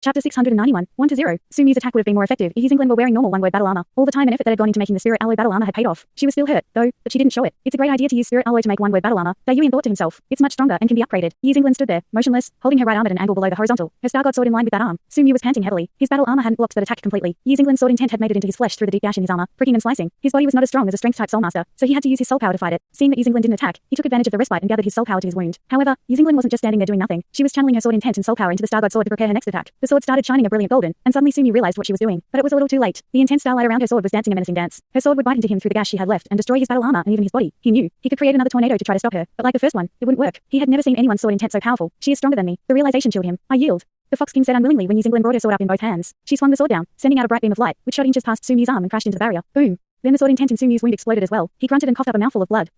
Chapter 691, 1-0. Su Mu's attack would have been more effective if Yizinglin were wearing normal one-word battle armor. All the time and effort that had gone into making the spirit alloy battle armor had paid off. She was still hurt, though, but she didn't show it. It's a great idea to use spirit alloy to make one-word battle armor, Dou Yuan thought to himself. It's much stronger and can be upgraded. Yizinglin stood there, motionless, holding her right arm at an angle below the horizontal, her star god sword in line with that arm. Su Mu was panting heavily. His battle armor hadn't blocked that attack completely. Yizinglin's sword intent had made it into his flesh through the deep gash in his armor, pricking and slicing. His body was not as strong as a strength-type soul master, so he had to use his soul power to fight it. Seeing that Yizinglin didn't attack, he took advantage of the respite and gathered his soul power to his wound. However, Yizinglin wasn't just standing there doing nothing. She was channeling her sword intent and soul power into the star god sword to prepare her next attack. The sword started shining a brilliant golden, and suddenly Su Mu realized what she was doing. But it was a little too late. The intense starlight around her sword was dancing a menacing dance. Her sword would bite into him through the gash she had left and destroy his battle armor and even his body. He knew he could create another tornado to try to stop her, but like the first one, it wouldn't work. He had never seen anyone's sword intent so powerful. She is stronger than me. The realization chilled him. I yield. The Fox King said unwillingly when Yizinglin brought her sword up in both hands. She swung the sword down, sending out a bright beam of light, which shot inches past Su Mu's arm and crashed into the barrier. Boom. Then the sword intent in Su Mu's wound exploded as well. He grunted and coughed up a mouthful of blood.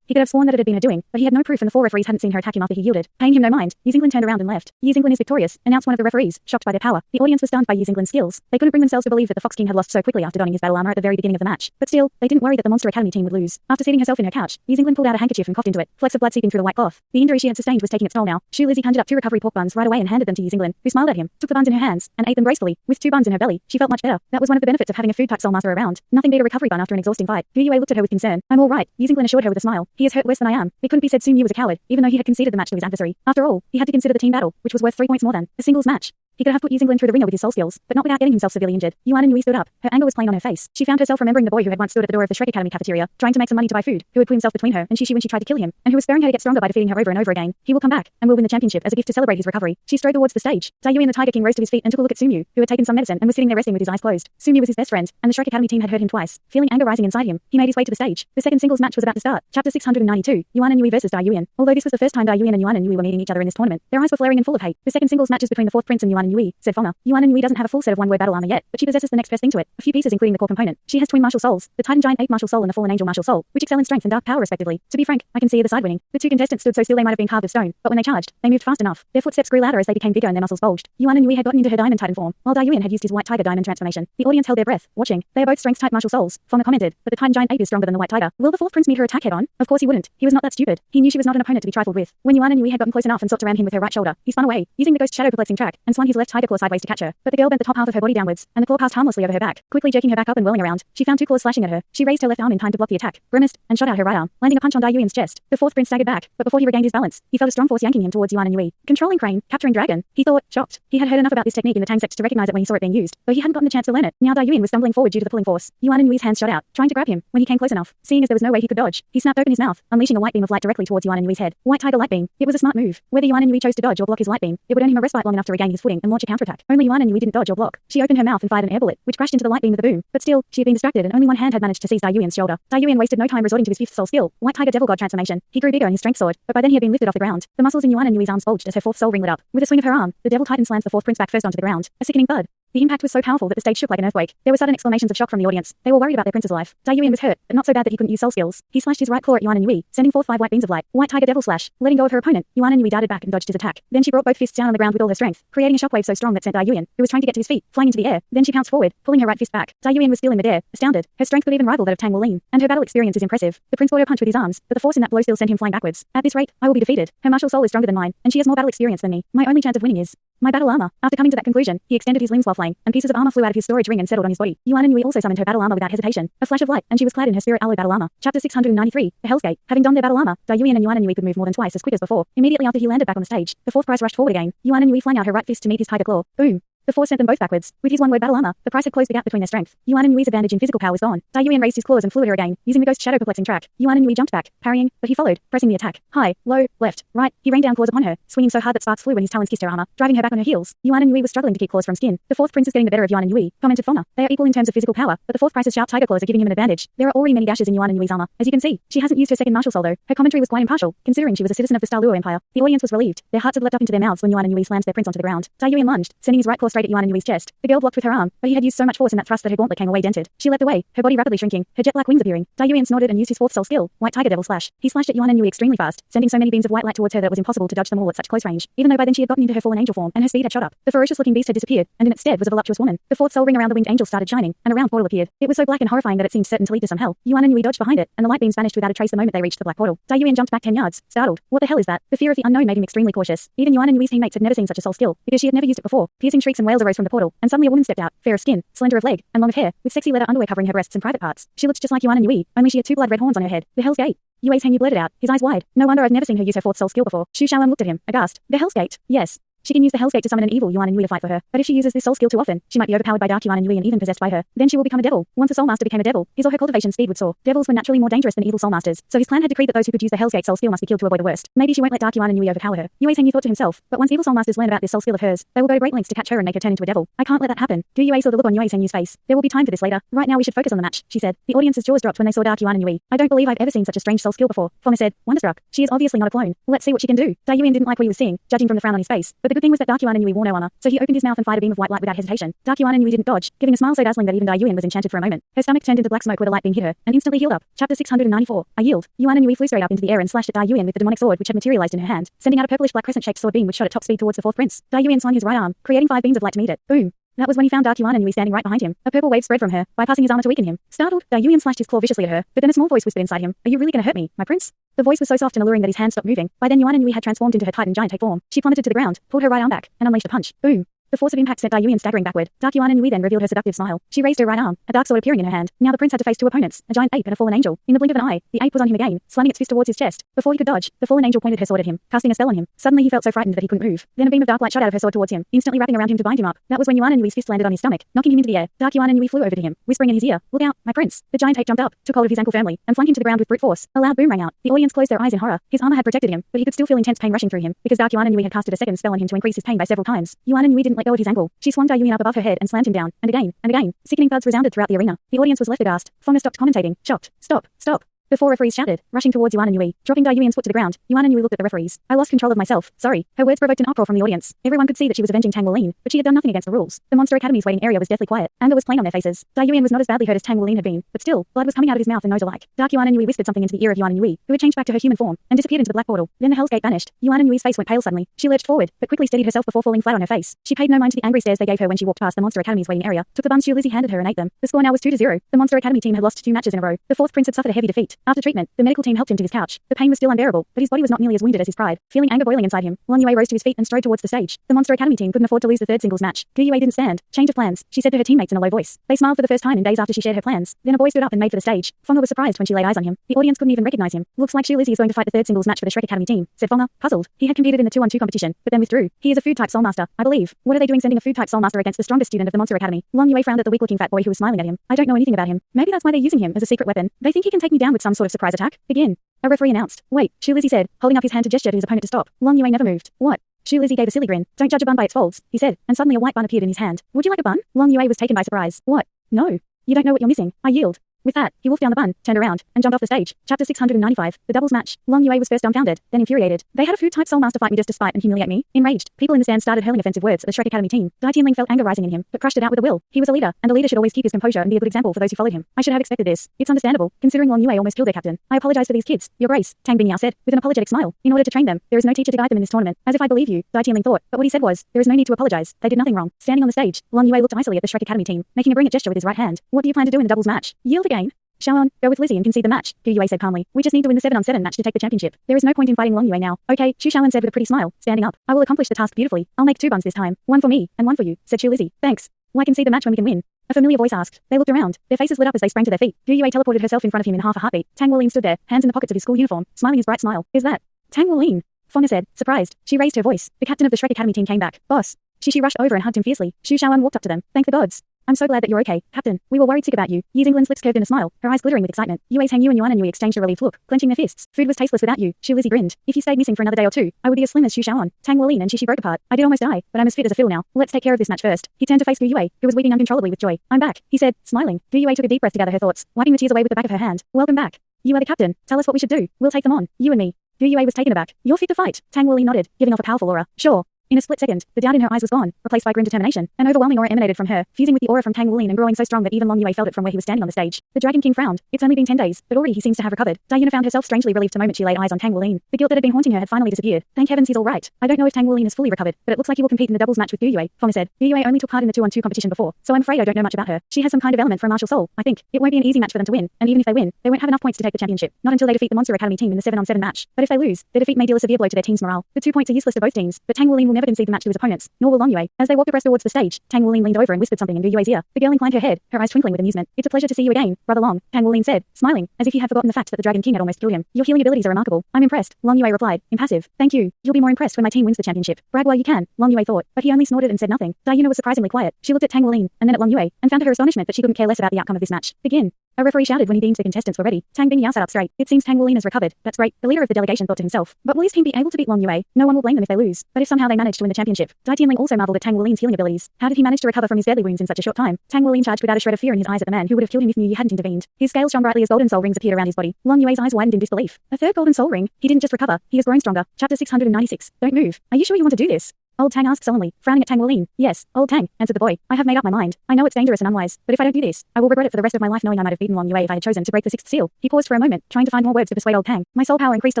He could have sworn that it had been her doing, but he had no proof and the 4 referees hadn't seen her attack him after he yielded. Paying him no mind, Yizinglin turned around and left. Yizinglin is victorious, announced one of the referees, shocked by their power. The audience was stunned by Yizinglin's skills. They couldn't bring themselves to believe that the Fox King had lost so quickly after donning his battle armor at the very beginning of the match. But still, they didn't worry that the Monster Academy team would lose. After seating herself in her couch, Yizinglin pulled out a handkerchief and coughed into it, flecks of blood seeping through the white cloth. The injury she had sustained was taking its toll now. Shu Lizzie conjured up 2 recovery pork buns right away and handed them to Yizinglin, who smiled at him, took the buns in her hands, and ate them gracefully. With 2 buns in her belly, she felt much better. That was one of the benefits of having a food-type soul master around. Nothing beat a recovery bun after an exhausting fight. Gu Yue looked at her with concern. I'm all right, Yizinglin assured her with a smile. He is hurt worse than I am. It couldn't be said Su Mu was a coward, even though he had conceded the match to his adversary. After all, he had to consider the team battle, which was worth 3 points more than a singles match. He could have put Yizinglin through the ringer with his soul skills, but not without getting himself severely injured. Yuanen Yehui stood up. Her anger was plain on her face. She found herself remembering the boy who had once stood at the door of the Shrek Academy cafeteria, trying to make some money to buy food, who had put himself between her and Shishi when she tried to kill him, and who was sparing her to get stronger by defeating her over and over again. He will come back, and will win the championship as a gift to celebrate his recovery. She strode towards the stage. Dou Yuan the Tiger King rose to his feet and took a look at Su Mu, who had taken some medicine and was sitting there resting with his eyes closed. Su Mu was his best friend, and the Shrek Academy team had hurt him twice. Feeling anger rising inside him, he made his way to the stage. The second singles match was about to start. Chapter 692, Yuanen Yehui versus Dou Yuan. Although this was the first time Dou Yuan and Yuanen Yehui were meeting each other in this tournament, their eyes were flaring and full of hate. The second singles match is between the 4th prince and Yuanen Yehui, said Foma. Yuanen Yehui doesn't have a full set of one-word battle armor yet, but she possesses the next best thing to it. A few pieces including the core component. She has twin martial souls, the Titan Giant Ape martial soul and the Fallen Angel martial soul, which excel in strength and dark power respectively. To be frank, I can see either side winning. The 2 contestants stood so still they might have been carved of stone, but when they charged, they moved fast enough. Their footsteps grew louder as they became bigger and their muscles bulged. Yuanen Yehui had gotten into her diamond titan form, while Dou Yuan had used his white tiger diamond transformation. The audience held their breath, watching. They are both strength type martial souls, Foma commented, but the Titan Giant Ape is stronger than the white tiger. Will the 4th prince meet her attack head on? Of course he wouldn't. He was not that stupid. He knew she was not an opponent to be trifled with. When Yuanen Yehui had gotten close enough and sought to ram him with her right shoulder, he spun away, using the ghost shadow perplexing track, and swung his left tiger claw sideways to catch her. But the girl bent the top half of her body downwards, and the claw passed harmlessly over her back, quickly jerking her back up and whirling around. She found 2 claws slashing at her. She raised her left arm in time to block the attack, grimaced, and shot out her right arm, landing a punch on Dou Yuan's chest. The 4th prince staggered back, but before he regained his balance, he felt a strong force yanking him towards Yuanen Yehui. Controlling crane, capturing dragon, he thought, shocked. He had heard enough about this technique in the Tang sect to recognize it when he saw it being used, though he hadn't gotten the chance to learn it. Now Dou Yuan was stumbling forward due to the pulling force. Yuanen Yui's hands shot out, trying to grab him. When he came close enough, seeing as there was no way he could dodge, he snapped open his mouth, unleashing a white beam of light directly towards Yuanen Yui's head. White tiger light beam. It was a smart move. Whether Yuanen Yehui chose to dodge or block his light beam, it would earn him a respite long enough to regain his footing and launch a counterattack. Only Yuanen Yehui didn't dodge or block. She opened her mouth and fired an air bullet, which crashed into the light beam with a boom. But still, she had been distracted and only one hand had managed to seize Dou Yuan's shoulder. Dou Yuan wasted no time resorting to his 5th soul skill, White Tiger Devil God transformation. He grew bigger in his strength sword, but by then he had been lifted off the ground. The muscles in Yuanen Yui's arms bulged as her 4th soul ring lit up. With a swing of her arm, the Devil Titan slammed the 4th prince back first onto the ground. A sickening thud. The impact was so powerful that the stage shook like an earthquake. There were sudden exclamations of shock from the audience. They were worried about their prince's life. Dou Yuan was hurt, but not so bad that he couldn't use soul skills. He slashed his right claw at Yuanen Yehui, sending forth 5 white beams of light. White Tiger Devil Slash. Letting go of her opponent, Yuanen Yehui darted back and dodged his attack. Then she brought both fists down on the ground with all her strength, creating a shockwave so strong that sent Dou Yuan, who was trying to get to his feet, flying into the air. Then she pounced forward, pulling her right fist back. Dou Yuan was still in midair, astounded. Her strength could even rival that of Tang Wulin, and her battle experience is impressive. The prince brought her punch with his arms, but the force in that blow still sent him flying backwards. At this rate, I will be defeated. Her martial soul is stronger than mine, and she has more battle experience than me. My only chance of winning is my battle armor. After coming to that conclusion, he extended his limbs while flying, and pieces of armor flew out of his storage ring and settled on his body. Yuanen Yehui also summoned her battle armor without hesitation. A flash of light, and she was clad in her spirit alloy battle armor. Chapter 693, the Hell's Gate. Having donned their battle armor, Dou Yuan and Yuanen Yehui could move more than twice as quick as before. Immediately after he landed back on the stage, the 4th prize rushed forward again. Yuanen Yehui flung out her right fist to meet his tiger claw. Boom. The force sent them both backwards. With his one-word battle armor, the price had closed the gap between their strength. Yuanen Yui's advantage in physical power was gone. Dou Yuan raised his claws and flew at her again, using the ghost shadow perplexing track. Yuanen Yehui jumped back, parrying, but he followed, pressing the attack. High, low, left, right. He rained down claws upon her, swinging so hard that sparks flew when his talons kissed her armor, driving her back on her heels. Yuanen Yehui was struggling to keep claws from skin. The 4th prince is getting the better of Yuanen Yehui, commented Foma. They are equal in terms of physical power, but the 4th prince's sharp tiger claws are giving him an advantage. There are already many gashes in Yuanen Yui's armor. As you can see, she hasn't used her second martial soul though. Her commentary was quite impartial, considering she was a citizen of the Douluo Empire. The audience was relieved. Their hearts had leapt up into their mouths when Yuanen Yehui slammed their prince onto the ground. Dou Yuan lunged, sending his right claw straight at Yuanen Yui's chest. The girl blocked with her arm, but he had used so much force in that thrust that her gauntlet came away dented. She leapt away, her body rapidly shrinking, her jet black wings appearing. Dou Yuan snorted and used his 4th soul skill, White Tiger Devil Slash. He slashed at Yuanen Yehui extremely fast, sending so many beams of white light towards her that it was impossible to dodge them all at such close range, even though by then she had gotten into her fallen angel form and her speed had shot up. The ferocious-looking beast had disappeared, and in its stead was a voluptuous woman. The 4th soul ring around the winged angel started shining, and a round portal appeared. It was so black and horrifying that it seemed certain to lead to some hell. Yuanen Yehui dodged behind it, and the light beams vanished without a trace the moment they reached the black portal. Dou Yuan jumped back 10 yards, startled. What the hell is that? The fear of the unknown made him extremely cautious. Even Yuanen Yui's teammates had never seen such a soul skill, because she had never used it before. Piercing shrieks and and wails arose from the portal, and suddenly a woman stepped out, fair of skin, slender of leg, and long of hair, with sexy leather underwear covering her breasts and private parts. She looked just like Yuanen Yehui, only she had two blood-red horns on her head. The Hell's Gate. Yui's Heng Yu blurted out, his eyes wide. No wonder I've never seen her use her fourth soul skill before. Xu Shaoan looked at him, aghast. The Hell's Gate? Yes. She can use the Hell's Gate to summon an evil Yuanen Yehui to fight for her, but if she uses this soul skill too often, she might be overpowered by dark Yuanen Yehui and even possessed by her. Then she will become a devil. Once a soul master became a devil, his or her cultivation speed would soar. Devils were naturally more dangerous than evil soul masters, so his clan had decreed that those who could use the Hell's Gate soul skill must be killed to avoid the worst. Maybe she won't let dark Yuanen Yehui overpower her. Yui's Heng Yu thought to himself, but once evil soul masters learn about this soul skill of hers, they will go to great lengths to catch her and make her turn into a devil. I can't let that happen. Du Yue saw the look on Yui's Heng Yu's face. There will be time for this later. Right now we should focus on the match, she said. The audience's jaws dropped when they saw dark Yuanen Yehui. I don't believe I've ever seen such a strange soul skill before, Fona said, wonderstruck. She is obviously not a clone. Let's see what she can do. Dai Yuan didn't like what he was seeing, judging from the frown on his face, but the good thing was that dark Yuanen Yehui wore no armor, so he opened his mouth and fired a beam of white light without hesitation. Dark Yuanen Yehui didn't dodge, giving a smile so dazzling that even Dai Yuan was enchanted for a moment. Her stomach turned into black smoke where the light beam hit her, and instantly healed up. Chapter 694. I yield. Yuanen Yehui flew straight up into the air and slashed at Dai Yuan with the demonic sword which had materialized in her hand, sending out a purplish black crescent-shaped sword beam which shot at top speed towards the fourth prince. Dai Yuan swung his right arm, creating 5 beams of light to meet it. Boom. That was when he found dark Yuanen Yehui standing right behind him. A purple wave spread from her, bypassing his armor to weaken him. Startled, Dai Yuan slashed his claw viciously at her, but then a small voice whispered inside him, "Are you really gonna hurt me, my prince?" The voice was so soft and alluring that his hand stopped moving. By then Yuanen Yehui had transformed into her titan giant form. She plummeted to the ground, pulled her right arm back, and unleashed a punch. Boom. The force of impact sent Dai Yuan staggering backward. Dark Yuanen Yehui then revealed her seductive smile. She raised her right arm, a dark sword appearing in her hand. Now the prince had to face 2 opponents, a giant ape and a fallen angel. In the blink of an eye, the ape was on him again, slamming its fist towards his chest. Before he could dodge, the fallen angel pointed her sword at him, casting a spell on him. Suddenly he felt so frightened that he couldn't move. Then a beam of dark light shot out of her sword towards him, instantly wrapping around him to bind him up. That was when Yuanen Yui's fist landed on his stomach, knocking him into the air. Dark Yuanen Yehui flew over to him, whispering in his ear, "Look out, my prince." The giant ape jumped up, took hold of his ankle firmly, and flung him to the ground with brute force. A loud boom rang out. The audience closed their eyes in horror. His armor had protected him, but he could still feel intense pain rushing through him, because dark Yuanen Yehui had casted a second spell on him to increase his pain by several times. Yuanen Yehui didn't let go of his ankle. She swung Dai Yuan up above her head and slammed him down, and again, and again. Sickening thuds resounded throughout the arena. The audience was left aghast. Fona stopped commentating, shocked. Stop, stop. The 4 referees shouted, rushing towards Yuanen Yehui, dropping Dai Yuan's foot to the ground. Yuanen Yehui looked at the referees. "I lost control of myself. Sorry." Her words provoked an uproar from the audience. Everyone could see that she was avenging Tang Wulin, but she had done nothing against the rules. The Monster Academy's waiting area was deathly quiet. Anger was plain on their faces. Dai Yuan was not as badly hurt as Tang Wulin had been, but still, blood was coming out of his mouth and nose alike. Dark Yuanen Yehui whispered something into the ear of Yuanen Yehui, who had changed back to her human form and disappeared into the black portal. Then the Hell's Gate vanished. Yuanen Yui's face went pale suddenly. She lurched forward, but quickly steadied herself before falling flat on her face. She paid no mind to the angry stares they gave her when she walked past the Monster Academy's waiting area, took the buns Lizzie handed her and ate them. The score now was 2-0. The Monster Academy team had lost 2 matches in a row. The 4th prince had suffered a heavy defeat. After treatment, the medical team helped him to his couch. The pain was still unbearable, but his body was not nearly as wounded as his pride. Feeling anger boiling inside him, Long Yue rose to his feet and strode towards the stage. The Monster Academy team couldn't afford to lose the 3rd singles match. Du Yue didn't stand. Change of plans, she said to her teammates in a low voice. They smiled for the first time in days after she shared her plans. Then a boy stood up and made for the stage. Fonga was surprised when she laid eyes on him. The audience couldn't even recognize him. Looks like Xu Lizzie is going to fight the 3rd singles match for the Shrek Academy team, said Fonga, puzzled. He had competed in the 2-on-2 competition, but then withdrew. He is a food-type soul master, I believe. What are they doing sending a food-type soul master against the strongest student of the Monster Academy? Long Yue frowned at the weak-looking fat boy who was smiling at him. I don't know anything about him. Maybe that's why they're using him as a secret weapon. They think he can take me down with some sort of surprise attack. Begin. A referee announced. Wait, Xu Lizzie said, holding up his hand to gesture to his opponent to stop. Long Yue never moved. What? Xu Lizzie gave a silly grin. Don't judge a bun by its folds, he said, and suddenly a white bun appeared in his hand. Would you like a bun? Long Yue was taken by surprise. What? No. You don't know what you're missing. I yield. With that, he wolfed down the bun, turned around, and jumped off the stage. Chapter 695. The doubles match. Long Yue was first dumbfounded, then infuriated. They had a food-type soul master fight me just to spite and humiliate me. Enraged, people in the stand started hurling offensive words at the Shrek Academy team. Dai Tianling felt anger rising in him, but crushed it out with a will. He was a leader, and a leader should always keep his composure and be a good example for those who followed him. I should have expected this. It's understandable, considering Long Yue almost killed their captain. I apologize for these kids, Your Grace, Tang Bingyao said, with an apologetic smile. In order to train them, there is no teacher to guide them in this tournament. As if I believe you, Dai Tianling thought, but what he said was, there is no need to apologize. They did nothing wrong. Standing on the stage, Long Yue looked icily at the Shrek Academy team, making a bring it gesture with his right hand. What do you plan to do in the doubles match? Yield again? Shaoan, go with Lizzie and concede the match, Du Yue said calmly. We just need to win the 7-on-7 match to take the championship. There is no point in fighting Long Yue now. Okay, Xu Shaoan said with a pretty smile, standing up. I will accomplish the task beautifully. I'll make 2 buns this time. 1 for me, and 1 for you, said Xu Lizzie. Thanks. Why concede the match when we can win? A familiar voice asked. They looked around. Their faces lit up as they sprang to their feet. Du Yue teleported herself in front of him in half a heartbeat. Tang Wulin stood there, hands in the pockets of his school uniform, smiling his bright smile. Is that Tang Wulin? Fona said, surprised. She raised her voice. The captain of the Shrek Academy team came back. Boss. She rushed over and hugged him fiercely. Xu Shaoan walked up to them. Thank the gods. I'm so glad that you're okay, Captain. We were worried sick about you. Yi Zinglin's lips curved in a smile, her eyes glittering with excitement. Yue's Heng Yu and Yuanen Yehui exchanged a relieved look, clenching their fists. Food was tasteless without you, Xu Lizzie grinned. If you stayed missing for another day or 2, I would be as slim as Xu Shaoan. Tang Wulin and she broke apart. I did almost die, but I'm as fit as a fiddle now. Let's take care of this match first. He turned to face Du Yue, who was weeping uncontrollably with joy. I'm back, he said, smiling. Du Yue took a deep breath to gather her thoughts, wiping the tears away with the back of her hand. Welcome back. You are the captain. Tell us what we should do. We'll take them on, you and me. Du Yue was taken aback. You're fit to fight. Tang Wulin nodded, giving off a powerful aura. Sure. In a split second, the doubt in her eyes was gone, replaced by grim determination. An overwhelming aura emanated from her, fusing with the aura from Tang Wulin and growing so strong that even Long Yue felt it from where he was standing on the stage. The Dragon King frowned. It's only been 10 days, but already he seems to have recovered. Diana found herself strangely relieved the moment she laid eyes on Tang Wulin. The guilt that had been haunting her had finally disappeared. Thank heavens he's all right. I don't know if Tang Wulin is fully recovered, but it looks like he will compete in the doubles match with Du Yue, Fona said. Du Yue only took part in the 2-on-2 competition before, so I'm afraid I don't know much about her. She has some kind of element for a martial soul, I think. It won't be an easy match for them to win, and even if they win, they won't have enough points to take the championship. Not until they defeat the Monster Academy team in the 7-on-7 match. But if they lose, their defeat may deal a severe blow to their team's morale. The 2 points are useless to both teams, but Tang Wulin will never never concede the match to his opponents, nor will Long Yue. As they walked abreast towards the stage, Tang Wulin leaned over and whispered something in Dou Yue's ear. The girl inclined her head, her eyes twinkling with amusement. It's a pleasure to see you again, Brother Long, Tang Wulin said, smiling, as if he had forgotten the fact that the Dragon King had almost killed him. Your healing abilities are remarkable. I'm impressed, Long Yue replied, impassive. Thank you. You'll be more impressed when my team wins the championship. Brag while you can, Long Yue thought, but he only snorted and said nothing. Dou Yunen was surprisingly quiet. She looked at Tang Wulin, and then at Long Yue, and found to her astonishment that she couldn't care less about the outcome of this match. Begin. A referee shouted when he deemed the contestants were ready. Tang Bingyao sat up straight. It seems Tang Wulin has recovered. That's great. The leader of the delegation thought to himself. But will his team be able to beat Long Yue? No one will blame them if they lose. But if somehow they manage to win the championship. Dai Tianling also marveled at Tang Wulin's healing abilities. How did he manage to recover from his deadly wounds in such a short time? Tang Wulin charged without a shred of fear in his eyes at the man who would have killed him if Mu Yi hadn't intervened. His scales shone brightly as golden soul rings appeared around his body. Long Yue's eyes widened in disbelief. A third golden soul ring? He didn't just recover. He has grown stronger. Chapter 696. Don't move. Are you sure you want to do this? Old Tang asked solemnly, frowning at Tang Wulin. Yes, Old Tang, answered the boy. I have made up my mind. I know it's dangerous and unwise, but if I don't do this, I will regret it for the rest of my life knowing I might have beaten Long Yue if I had chosen to break the sixth seal. He paused for a moment, trying to find more words to persuade Old Tang. My soul power increased a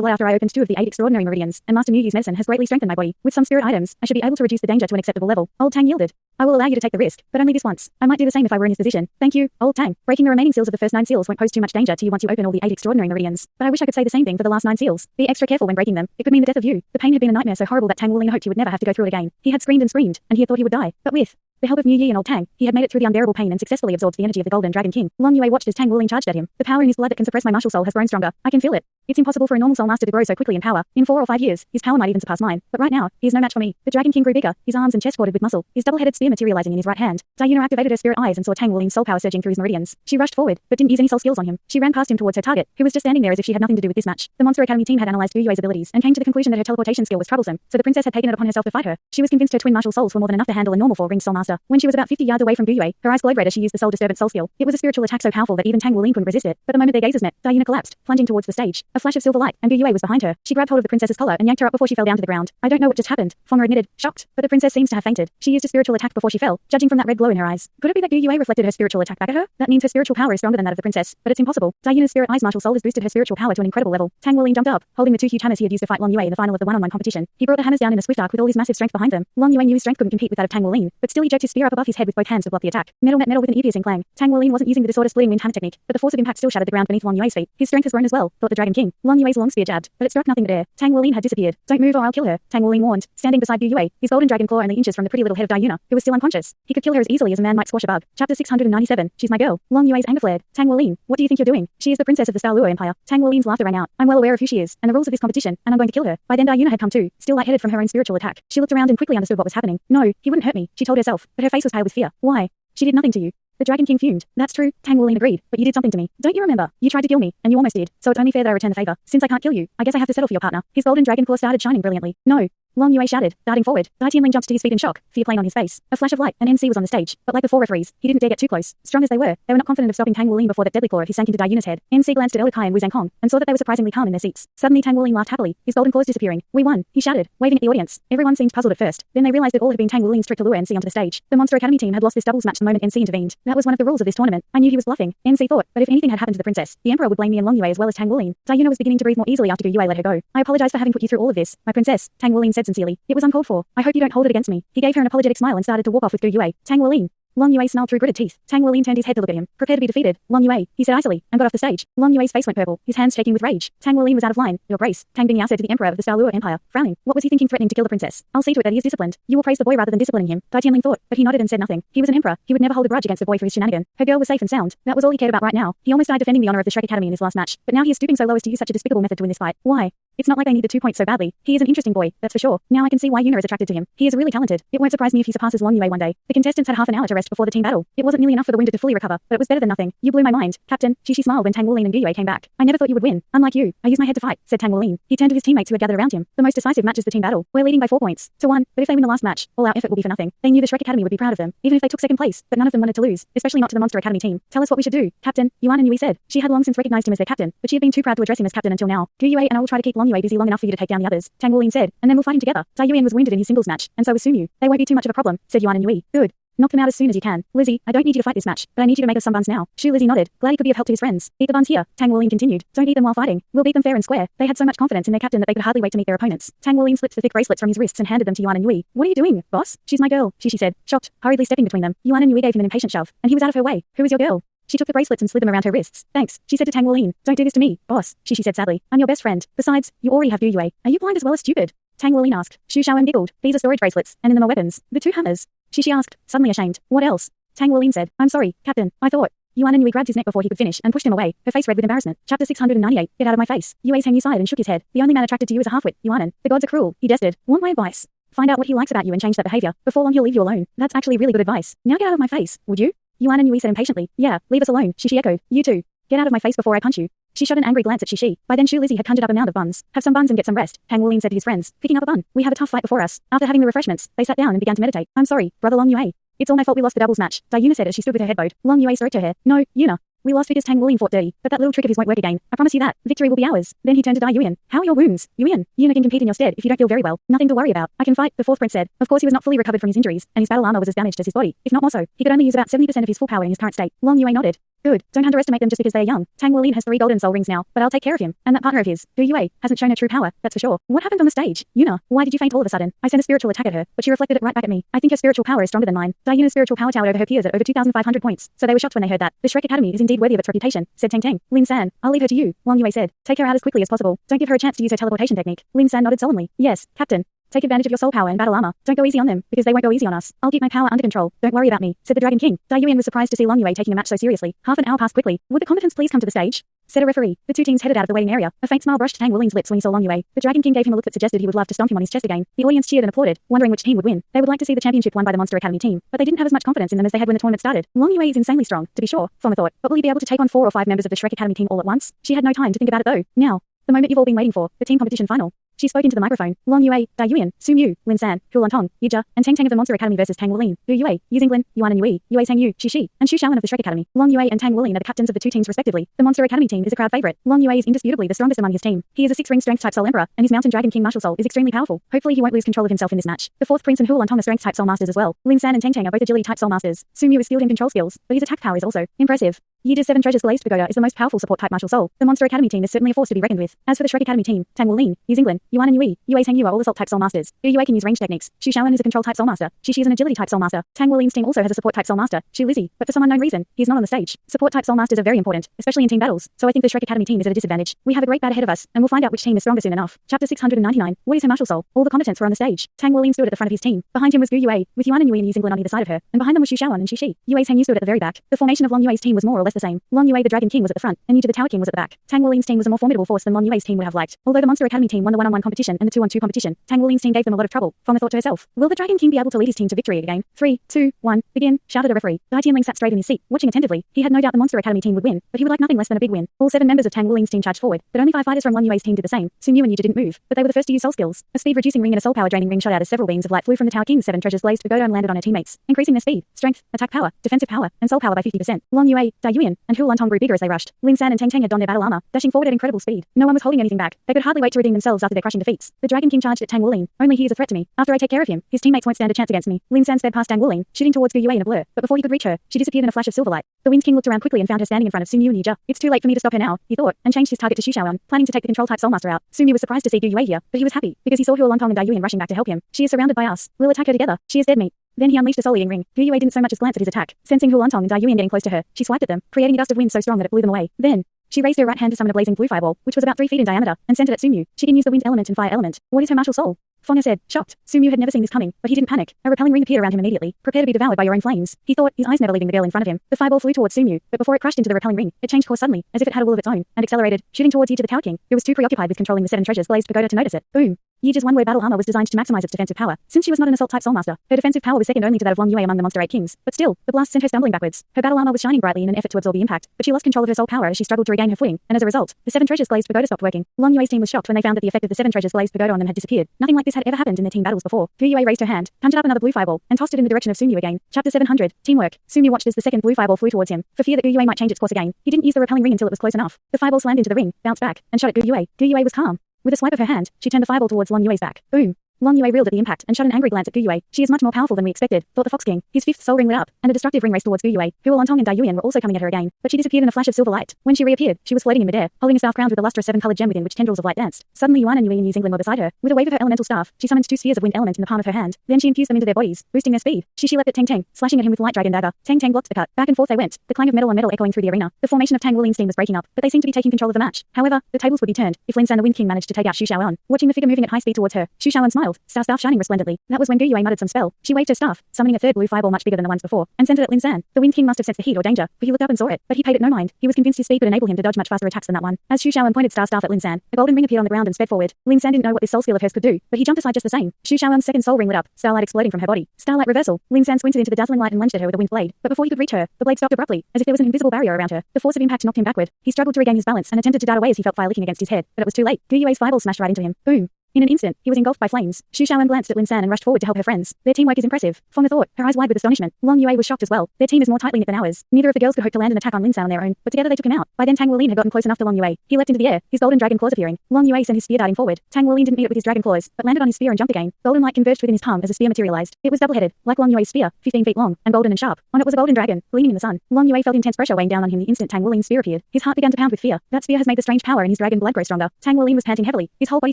lot after I opened 2 of the 8 extraordinary meridians, and Master Mu Yi's medicine has greatly strengthened my body. With some spirit items, I should be able to reduce the danger to an acceptable level. Old Tang yielded. I will allow you to take the risk, but only this once. I might do the same if I were in his position. Thank you, Old Tang. Breaking the remaining seals of the first 9 seals won't pose too much danger to you once you open all the 8 extraordinary meridians. But I wish I could say the same thing for the last 9 seals. Be extra careful when breaking them. It could mean the death of you. The pain had been a nightmare so horrible that Tang Wulin hoped he would never have to go through it again. He had screamed, and he had thought he would die. But with the help of Mu Yi and Old Tang, he had made it through the unbearable pain and successfully absorbed the energy of the Golden Dragon King. Long Yue watched as Tang Wulin charged at him. The power in his blood that can suppress my martial soul has grown stronger. I can feel it. It's impossible for a normal soul master to grow so quickly in power. In 4 or 5 years, his power might even surpass mine. But right now, he is no match for me. The Dragon King grew bigger, his arms and chest corded with muscle, his double-headed spear materializing in his right hand. Dai Yunen activated her spirit eyes and saw Tang Wulin's soul power surging through his meridians. She rushed forward, but didn't use any soul skills on him. She ran past him towards her target, who was just standing there as if she had nothing to do with this match. The Monster Academy team had analyzed Dou Yue's abilities and came to the conclusion that her teleportation skill was troublesome, so the princess had taken it upon herself to fight her. She was convinced her twin martial souls were more than enough to handle a normal 4-ringed soul master. When she was about 50 yards away from Dou Yue, her eyes glowed red as she used the soul disturbance soul skill. It was a spiritual attack so powerful that even Tang Wulin couldn't resist it. But the moment their gazes met, Dai Yunen collapsed, plunging towards the stage. A flash of silver light, and Dou Yue was behind her. She grabbed hold of the princess's collar and yanked her up before she fell down to the ground. I don't know what just happened, Fonga admitted, shocked, but the princess seems to have fainted. She used a spiritual attack before she fell, judging from that red glow in her eyes. Could it be that Dou Yue reflected her spiritual attack back at her? That means her spiritual power is stronger than that of the princess, but it's impossible. Dai Yunen's spirit eyes martial soul has boosted her spiritual power to an incredible level. Tang Wulin jumped up, holding the 2 huge hammers he had used to fight Long Yue in the final of the one-on-one competition. He brought the hammers down in a swift arc with all his massive strength behind them. Long Yue knew his strength couldn't compete with that of Tang Wulin, but still he jerked his spear up above his head with both hands to block the attack. Metal met metal with an ear-piercing clang. Tang Wulin wasn't using the disorder-splitting wind hammer technique, but the force of impact still shattered the ground beneath Long Yue's feet. His strength has grown as well, thought the Dragon King. Long Yue's long spear jabbed, but it struck nothing but air. Tang Wulin had disappeared. Don't move or I'll kill her, Tang Wulin warned, standing beside Dou Yue, his golden dragon claw only inches from the pretty little head of Dai Yunen, who was still unconscious. He could kill her as easily as a man might squash a bug. Chapter 697. She's my girl. Long Yue's anger flared. Tang Wulin, what do you think you're doing? She is the princess of the Douluo Empire. Tang Wulin's laughter rang out. I'm well aware of who she is and the rules of this competition, and I'm going to kill her. By then Dai Yunen had come too, still lightheaded from her own spiritual attack. She looked around and quickly understood what was happening. No, he wouldn't hurt me, she told herself, but her face was pale with fear. Why? She did nothing to you. The Dragon King fumed. That's true, Tang Wulin agreed, but you did something to me. Don't you remember? You tried to kill me, and you almost did, so it's only fair that I return the favor. Since I can't kill you, I guess I have to settle for your partner. His golden dragon claw started shining brilliantly. No. Long Yue shouted, darting forward. Dai Tianling jumped to his feet in shock, fear playing on his face. A flash of light, and NC was on the stage, but like the 4 referees, he didn't dare get too close. Strong as they were not confident of stopping Tang Wulin before that deadly claw of his sank into Dai Yunen's head. NC glanced at Elder Kai and Wu Zhangkong, and saw that they were surprisingly calm in their seats. Suddenly Tang Wulin laughed happily, his golden claws disappearing. We won, he shouted, waving at the audience. Everyone seemed puzzled at first. Then they realized that all had been Tang Wulin's trick to lure NC onto the stage. The Monster Academy team had lost this doubles match the moment NC intervened. That was one of the rules of this tournament. I knew he was bluffing, NC thought, but if anything had happened to the princess, the Emperor would blame me and Long Yue as well as Tang Wulin. Dai Yunen was beginning to breathe more easily after Dou Yue let her go. I apologize for having put you through all of this, my princess, Tang Wulin said sincerely. It was uncalled for. I hope you don't hold it against me. He gave her an apologetic smile and started to walk off with Dou Yue. Tang Wulin. Long Yue snarled through gritted teeth. Tang Wulin turned his head to look at him. Prepare to be defeated, Long Yue, he said icily, and got off the stage. Long Yue's face went purple, his hands shaking with rage. Tang Wulin was out of line. Your Grace, Tang Bingyao said to the Emperor of the Douluo Empire, frowning. What was he thinking threatening to kill the princess? I'll see to it that he is disciplined. You will praise the boy rather than disciplining him, Dai Tianling thought, but he nodded and said nothing. He was an emperor. He would never hold a grudge against the boy for his shenanigan. Her girl was safe and sound. That was all he cared about right now. He almost died defending the honor of the Shrek Academy in his last match, but now he is stooping so low as to use such a despicable method to win this fight. Why? It's not like they need the 2 points so badly. He is an interesting boy, that's for sure. Now I can see why Yunen is attracted to him. He is really talented. It won't surprise me if he surpasses Long Yue one day. The contestants had half an hour to rest before the team battle. It wasn't nearly enough for the winner to fully recover, but it was better than nothing. You blew my mind, Captain. She smiled when Tang Wulin and Dou Yue came back. I never thought you would win. Unlike you, I use my head to fight, said Tang Wulin. He turned to his teammates who had gathered around him. The most decisive match is the team battle. We're leading by 4 points to 1, but if they win the last match, all our effort will be for nothing. They knew the Shrek Academy would be proud of them, even if they took second place, but none of them wanted to lose, especially not to the Monster Academy team. Tell us what we should do, Captain, Yuanen Yehui said. She had long since recognized him as their captain, but she had been too proud to address him as captain until now. Dou Yue and I will try to keep Long Yue busy long enough for you to take down the others, Tang Wulin said, and then we'll fight him together. Dai Yuan was wounded in his singles match, and so was Sumu. They won't be too much of a problem, said Yuanen Yehui. Good. Knock them out as soon as you can. Lizzie, I don't need you to fight this match, but I need you to make us some buns now. Shu Lizzie nodded, glad he could be of help to his friends. Eat the buns here, Tang Wulin continued. Don't eat them while fighting. We'll beat them fair and square. They had so much confidence in their captain that they could hardly wait to meet their opponents. Tang Wulin slipped the thick bracelets from his wrists and handed them to Yuanen Yehui. What are you doing, boss? She's my girl, she said, shocked, hurriedly stepping between them. Yuanen Yehui gave him an impatient shove, and he was out of her way. Who is your girl? She took the bracelets and slid them around her wrists. Thanks, she said to Tang Wulin. Don't do this to me, boss, she said sadly. I'm your best friend. Besides, you already have Dou Yue. Are you blind as well as stupid? Tang Wulin asked. Xu Shaoan giggled. These are storage bracelets, and in them are weapons. The 2 hammers. She asked, suddenly ashamed. What else? Tang Wulin said, I'm sorry, Captain, I thought. Yuanen Yehui grabbed his neck before he could finish and pushed him away, her face red with embarrassment. Chapter 698. Get out of my face. Yui's Heng Yu sighed and shook his head. The only man attracted to you is a half-wit, Yuanen. The gods are cruel, he jested. Want my advice? Find out what he likes about you and change that behavior. Before long he'll leave you alone. That's actually really good advice. Now get out of my face, would you? Yuanen Yehui said impatiently. Yeah, leave us alone, she echoed. You too. Get out of my face before I punch you. She shot an angry glance at Shi. By then Shu Lizzie had conjured up a mound of buns. Have some buns and get some rest, Tang Wulin said to his friends, picking up a bun. We have a tough fight before us. After having the refreshments, they sat down and began to meditate. I'm sorry, brother Long Yue. It's all my fault we lost the doubles match, Yuna said as she stood with her head bowed. Long Yue stroked her hair. No, Yuna. We lost because Tang Wulin fought dirty, but that little trick of his won't work again. I promise you that. Victory will be ours. Then he turned to Yuan. How are your wounds? Yuan can compete in your stead if you don't feel very well. Nothing to worry about. I can fight, the 4th prince said. Of course he was not fully recovered from his injuries, and his battle armor was as damaged as his body, if not more so. He could only use about 70% of his full power in his current state. Long Yue nodded. Good. Don't underestimate them just because they're young. Tang Wulin has 3 golden soul rings now, but I'll take care of him. And that partner of his, Dou Yue, hasn't shown her true power, that's for sure. What happened on the stage? Yuna, why did you faint all of a sudden? I sent a spiritual attack at her, but she reflected it right back at me. I think her spiritual power is stronger than mine. Yuna's spiritual power towered over her peers at over 2,500 points, so they were shocked when they heard that. The Shrek Academy is indeed worthy of its reputation, said Tang Tang. Lin San, I'll leave her to you, Long Yue said. Take her out as quickly as possible. Don't give her a chance to use her teleportation technique. Lin San nodded solemnly. Yes, Captain. Take advantage of your soul power and battle armor. Don't go easy on them, because they won't go easy on us. I'll keep my power under control. Don't worry about me, said the Dragon King. Yuan was surprised to see Long Yue taking the match so seriously. Half an hour passed quickly. Would the combatants please come to the stage? Said a referee. The 2 teams headed out of the waiting area. A faint smile brushed Tang Wulin's lips when he saw Long Yue. The Dragon King gave him a look that suggested he would love to stomp him on his chest again. The audience cheered and applauded, wondering which team would win. They would like to see the championship won by the Monster Academy team, but they didn't have as much confidence in them as they had when the tournament started. Long Yue is insanely strong, to be sure, Foma thought, but will he be able to take on 4 or 5 members of the Shrek Academy team all at once? She had no time to think about it though. Now, the moment you've all been waiting for, the team competition final. She spoke into the microphone. Long Yue, Yuan, Su Mu, Lin San, Hulan Tong, Yija, and Tang Tang of the Monster Academy versus Tang Wulin, Dou Yue, Yu Xinglin, Yuanen Yehui, Yue Heng Yu, Shi, and Xu Shaoan of the Shrek Academy. Long Yue and Tang Wulin are the captains of the 2 teams respectively. The Monster Academy team is a crowd favorite. Long Yue is indisputably the strongest among his team. He is a 6-ring strength type soul emperor, and his mountain dragon king martial soul is extremely powerful. Hopefully he won't lose control of himself in this match. The 4th prince and Hulan Tong are strength type soul masters as well. Lin San and Tang Tang are both agility type soul masters. Su Mu is skilled in control skills, but his attack power is also impressive. Yija's 7 treasures glazed pagoda is the most powerful support type martial soul. The Monster Academy team is certainly a force to be reckoned with. As for the Shrek Academy team, Tang Wulin, Yu Xinglin, Yuanen Yehui, Yue Heng Yu are all assault type soul masters. Dou Yue can use range techniques. Xu Shaoan is a control type soul master. Shi is an agility type soul master. Tang Wulin's team also has a support type soul master, Shu Lizzie, but for some unknown reason, he's not on the stage. Support type soul masters are very important, especially in team battles, so I think the Shrek Academy team is at a disadvantage. We have a great battle ahead of us, and we'll find out which team is stronger soon enough. Chapter 699. What is her martial soul? All the combatants were on the stage. Tang Wulin stood at the front of his team. Behind him was Dou Yue, with Yuanen Yehui and Yu Xinglin on either side of her, and behind them was Xu Shaoan and Shi. Yue's Heng Yu stood at the very back. The formation of Long Yue's team was more or less the same. Long Yue the Dragon King was at the front, and Yija the Tower King was at the back. Tang Wulin's team was a more formidable force than Long Yue's team would have liked. Although the Monster Academy team won the 1-on-1 competition and the 2-on-2 competition, Tang Wulin's team gave them a lot of trouble. Foma thought to herself, will the Dragon King be able to lead his team to victory again? 3, 2, 1, begin, shouted a referee. Tianling sat straight in his seat, watching attentively. He had no doubt the Monster Academy team would win, but he would like nothing less than a big win. All 7 members of Tang Wulin's team charged forward, but only 5 fighters from Long Yue's team did the same. Su Mu and Yija didn't move, but they were the first to use soul skills. A speed-reducing ring and a soul power-draining ring shot out as several beams of light flew from the Tower King's 7 treasures glazed pagoda and landed on her teammates, increasing their speed, strength, attack power, defensive power, and soul power by 50%. Long Yue, Yuan, and Hulan Tong grew bigger as they rushed. Lin San and Tang Tang had donned their battle armor, dashing forward at incredible speed. No one was holding anything back. They could hardly wait to redeem themselves after their crushing defeats. The Dragon King charged at Tang Wulin. Only he is a threat to me. After I take care of him, his teammates won't stand a chance against me. Lin San sped past Tang Wulin, shooting towards Dou Yue in a blur, but before he could reach her, she disappeared in a flash of silver light. The Wind King looked around quickly and found her standing in front of Su Mu and Yija. It's too late for me to stop her now, he thought, and changed his target to Xu Shaoan, planning to take the control type soul master out. Su Mu was surprised to see Dou Yue here, but he was happy because he saw Hulan Tong and Yuan rushing back to help him. She is surrounded by us. We'll attack her together. She is dead meat. Then he unleashed a soul eating ring. Dou Yue didn't so much as glance at his attack. Sensing Hulan Tong and Yuan getting close to her, she swiped at them, creating a gust of wind so strong that it blew them away. Then she raised her right hand to summon a blazing blue fireball, which was about 3 feet in diameter, and sent it at Su Mu. She can use the wind element and fire element. What is her martial soul? Fona said, shocked. Su Mu had never seen this coming, but he didn't panic. A repelling ring appeared around him immediately. Prepare to be devoured by your own flames, he thought, his eyes never leaving the girl in front of him. The fireball flew towards Su Mu, but before it crashed into the repelling ring, it changed course suddenly, as if it had a will of its own, and accelerated, shooting towards Yija the Tower King, who was too preoccupied with controlling the 7 treasures glazed pagoda to notice it. Boom. Yija's one-word battle armor was designed to maximize its defensive power. Since she was not an assault type soul master, her defensive power was second only to that of Long Yue among the Monster 8 kings. But still, the blast sent her stumbling backwards. Her battle armor was shining brightly in an effort to absorb the impact, but she lost control of her soul power as she struggled to regain her footing, and as a result, the 7 treasures glazed pagoda stopped working. Long Yue's team was shocked when they found that the effect of the 7 treasures glazed pagoda on them had disappeared. Nothing like this had ever happened in their team battles before. Dou Yue raised her hand, conjured up another blue fireball, and tossed it in the direction of Su Mu again. Chapter 700. Teamwork. Su Mu watched as the second blue fireball flew towards him. For fear that Dou Yue might change its course again, he didn't use the repelling ring until it was close enough. The fireball slammed into the ring, bounced back, and shot at Dou Yue. Dou Yue was calm. With a swipe of her hand, she turned the fireball towards Long Yue's back. Boom. Long Yue reeled at the impact and shot an angry glance at Gu Yue. She is much more powerful than we expected, thought the Fox King. His fifth soul ring lit up, and a destructive ring raced towards Gu Yue. Huolantong and Dai Yuan were also coming at her again, but she disappeared in a flash of silver light. When she reappeared, she was floating in midair, holding a staff crowned with a lustrous seven-colored gem within which tendrils of light danced. Suddenly Yuanen Yehui and New Zealand were beside her. With a wave of her elemental staff, she summoned two spheres of wind element in the palm of her hand. Then she infused them into their bodies, boosting their speed. She leapt at Tang Tang, slashing at him with light dragon dagger. Tang Tang blocked the cut. Back and forth they went, the clang of metal on metal echoing through the arena. The formation of Tang Wulin's team was breaking up, but they seemed to be taking control of the match. However, the tables would be turned if Lin San the Wind King managed to take out Xu Shaoan. Watching the figure moving at high speed towards her, Xu Shaoan smiled, staff shining resplendently. That was when Gu Yue muttered some spell. She waved her staff, summoning a third blue fireball much bigger than the ones before, and sent it at Lin San. The Wind King must have sensed the heat or danger, for he looked up and saw it, but he paid it no mind. He was convinced his speed would enable him to dodge much faster attacks than that one. As Xu Shaoan pointed staff at Lin San, a golden ring appeared on the ground and sped forward. Lin San didn't know what this soul skill of hers could do, but he jumped aside just the same. Xu Shaoan's second soul ring lit up, starlight exploding from her body. Starlight reversal. Lin San squinted into the dazzling light and lunged at her with a winged blade, but before he could reach her, the blade stopped abruptly, as if there was an invisible barrier around her. The force of impact knocked him backward. He struggled to regain his balance and attempted to dart away as he felt fire licking against his head, but it was too late. Gu Yue's fireball smashed right into him. Boom. In an instant, he was engulfed by flames. Xu Shaoan glanced at Lin San and rushed forward to help her friends. Their teamwork is impressive. Fonga thought, her eyes wide with astonishment. Long Yue was shocked as well. Their team is more tightly knit than ours. Neither of the girls could hope to land an attack on Lin San on their own, but together they took him out. By then Tang Wulin had gotten close enough to Long Yue. He leapt into the air, his golden dragon claws appearing. Long Yue sent his spear darting forward. Tang Wulin didn't meet it with his dragon claws, but landed on his spear and jumped again. Golden light converged within his palm as the spear materialized. It was double-headed, like Long Yue's spear, 15 feet long, and golden and sharp. On it was a golden dragon, gleaming in the sun. Long Yue felt intense pressure weighing down on him the instant Tang Wulin's spear appeared. His heart began to pound with fear. That spear has made the strange power in his dragon blood grow stronger. Tang Wulin was panting heavily, his whole body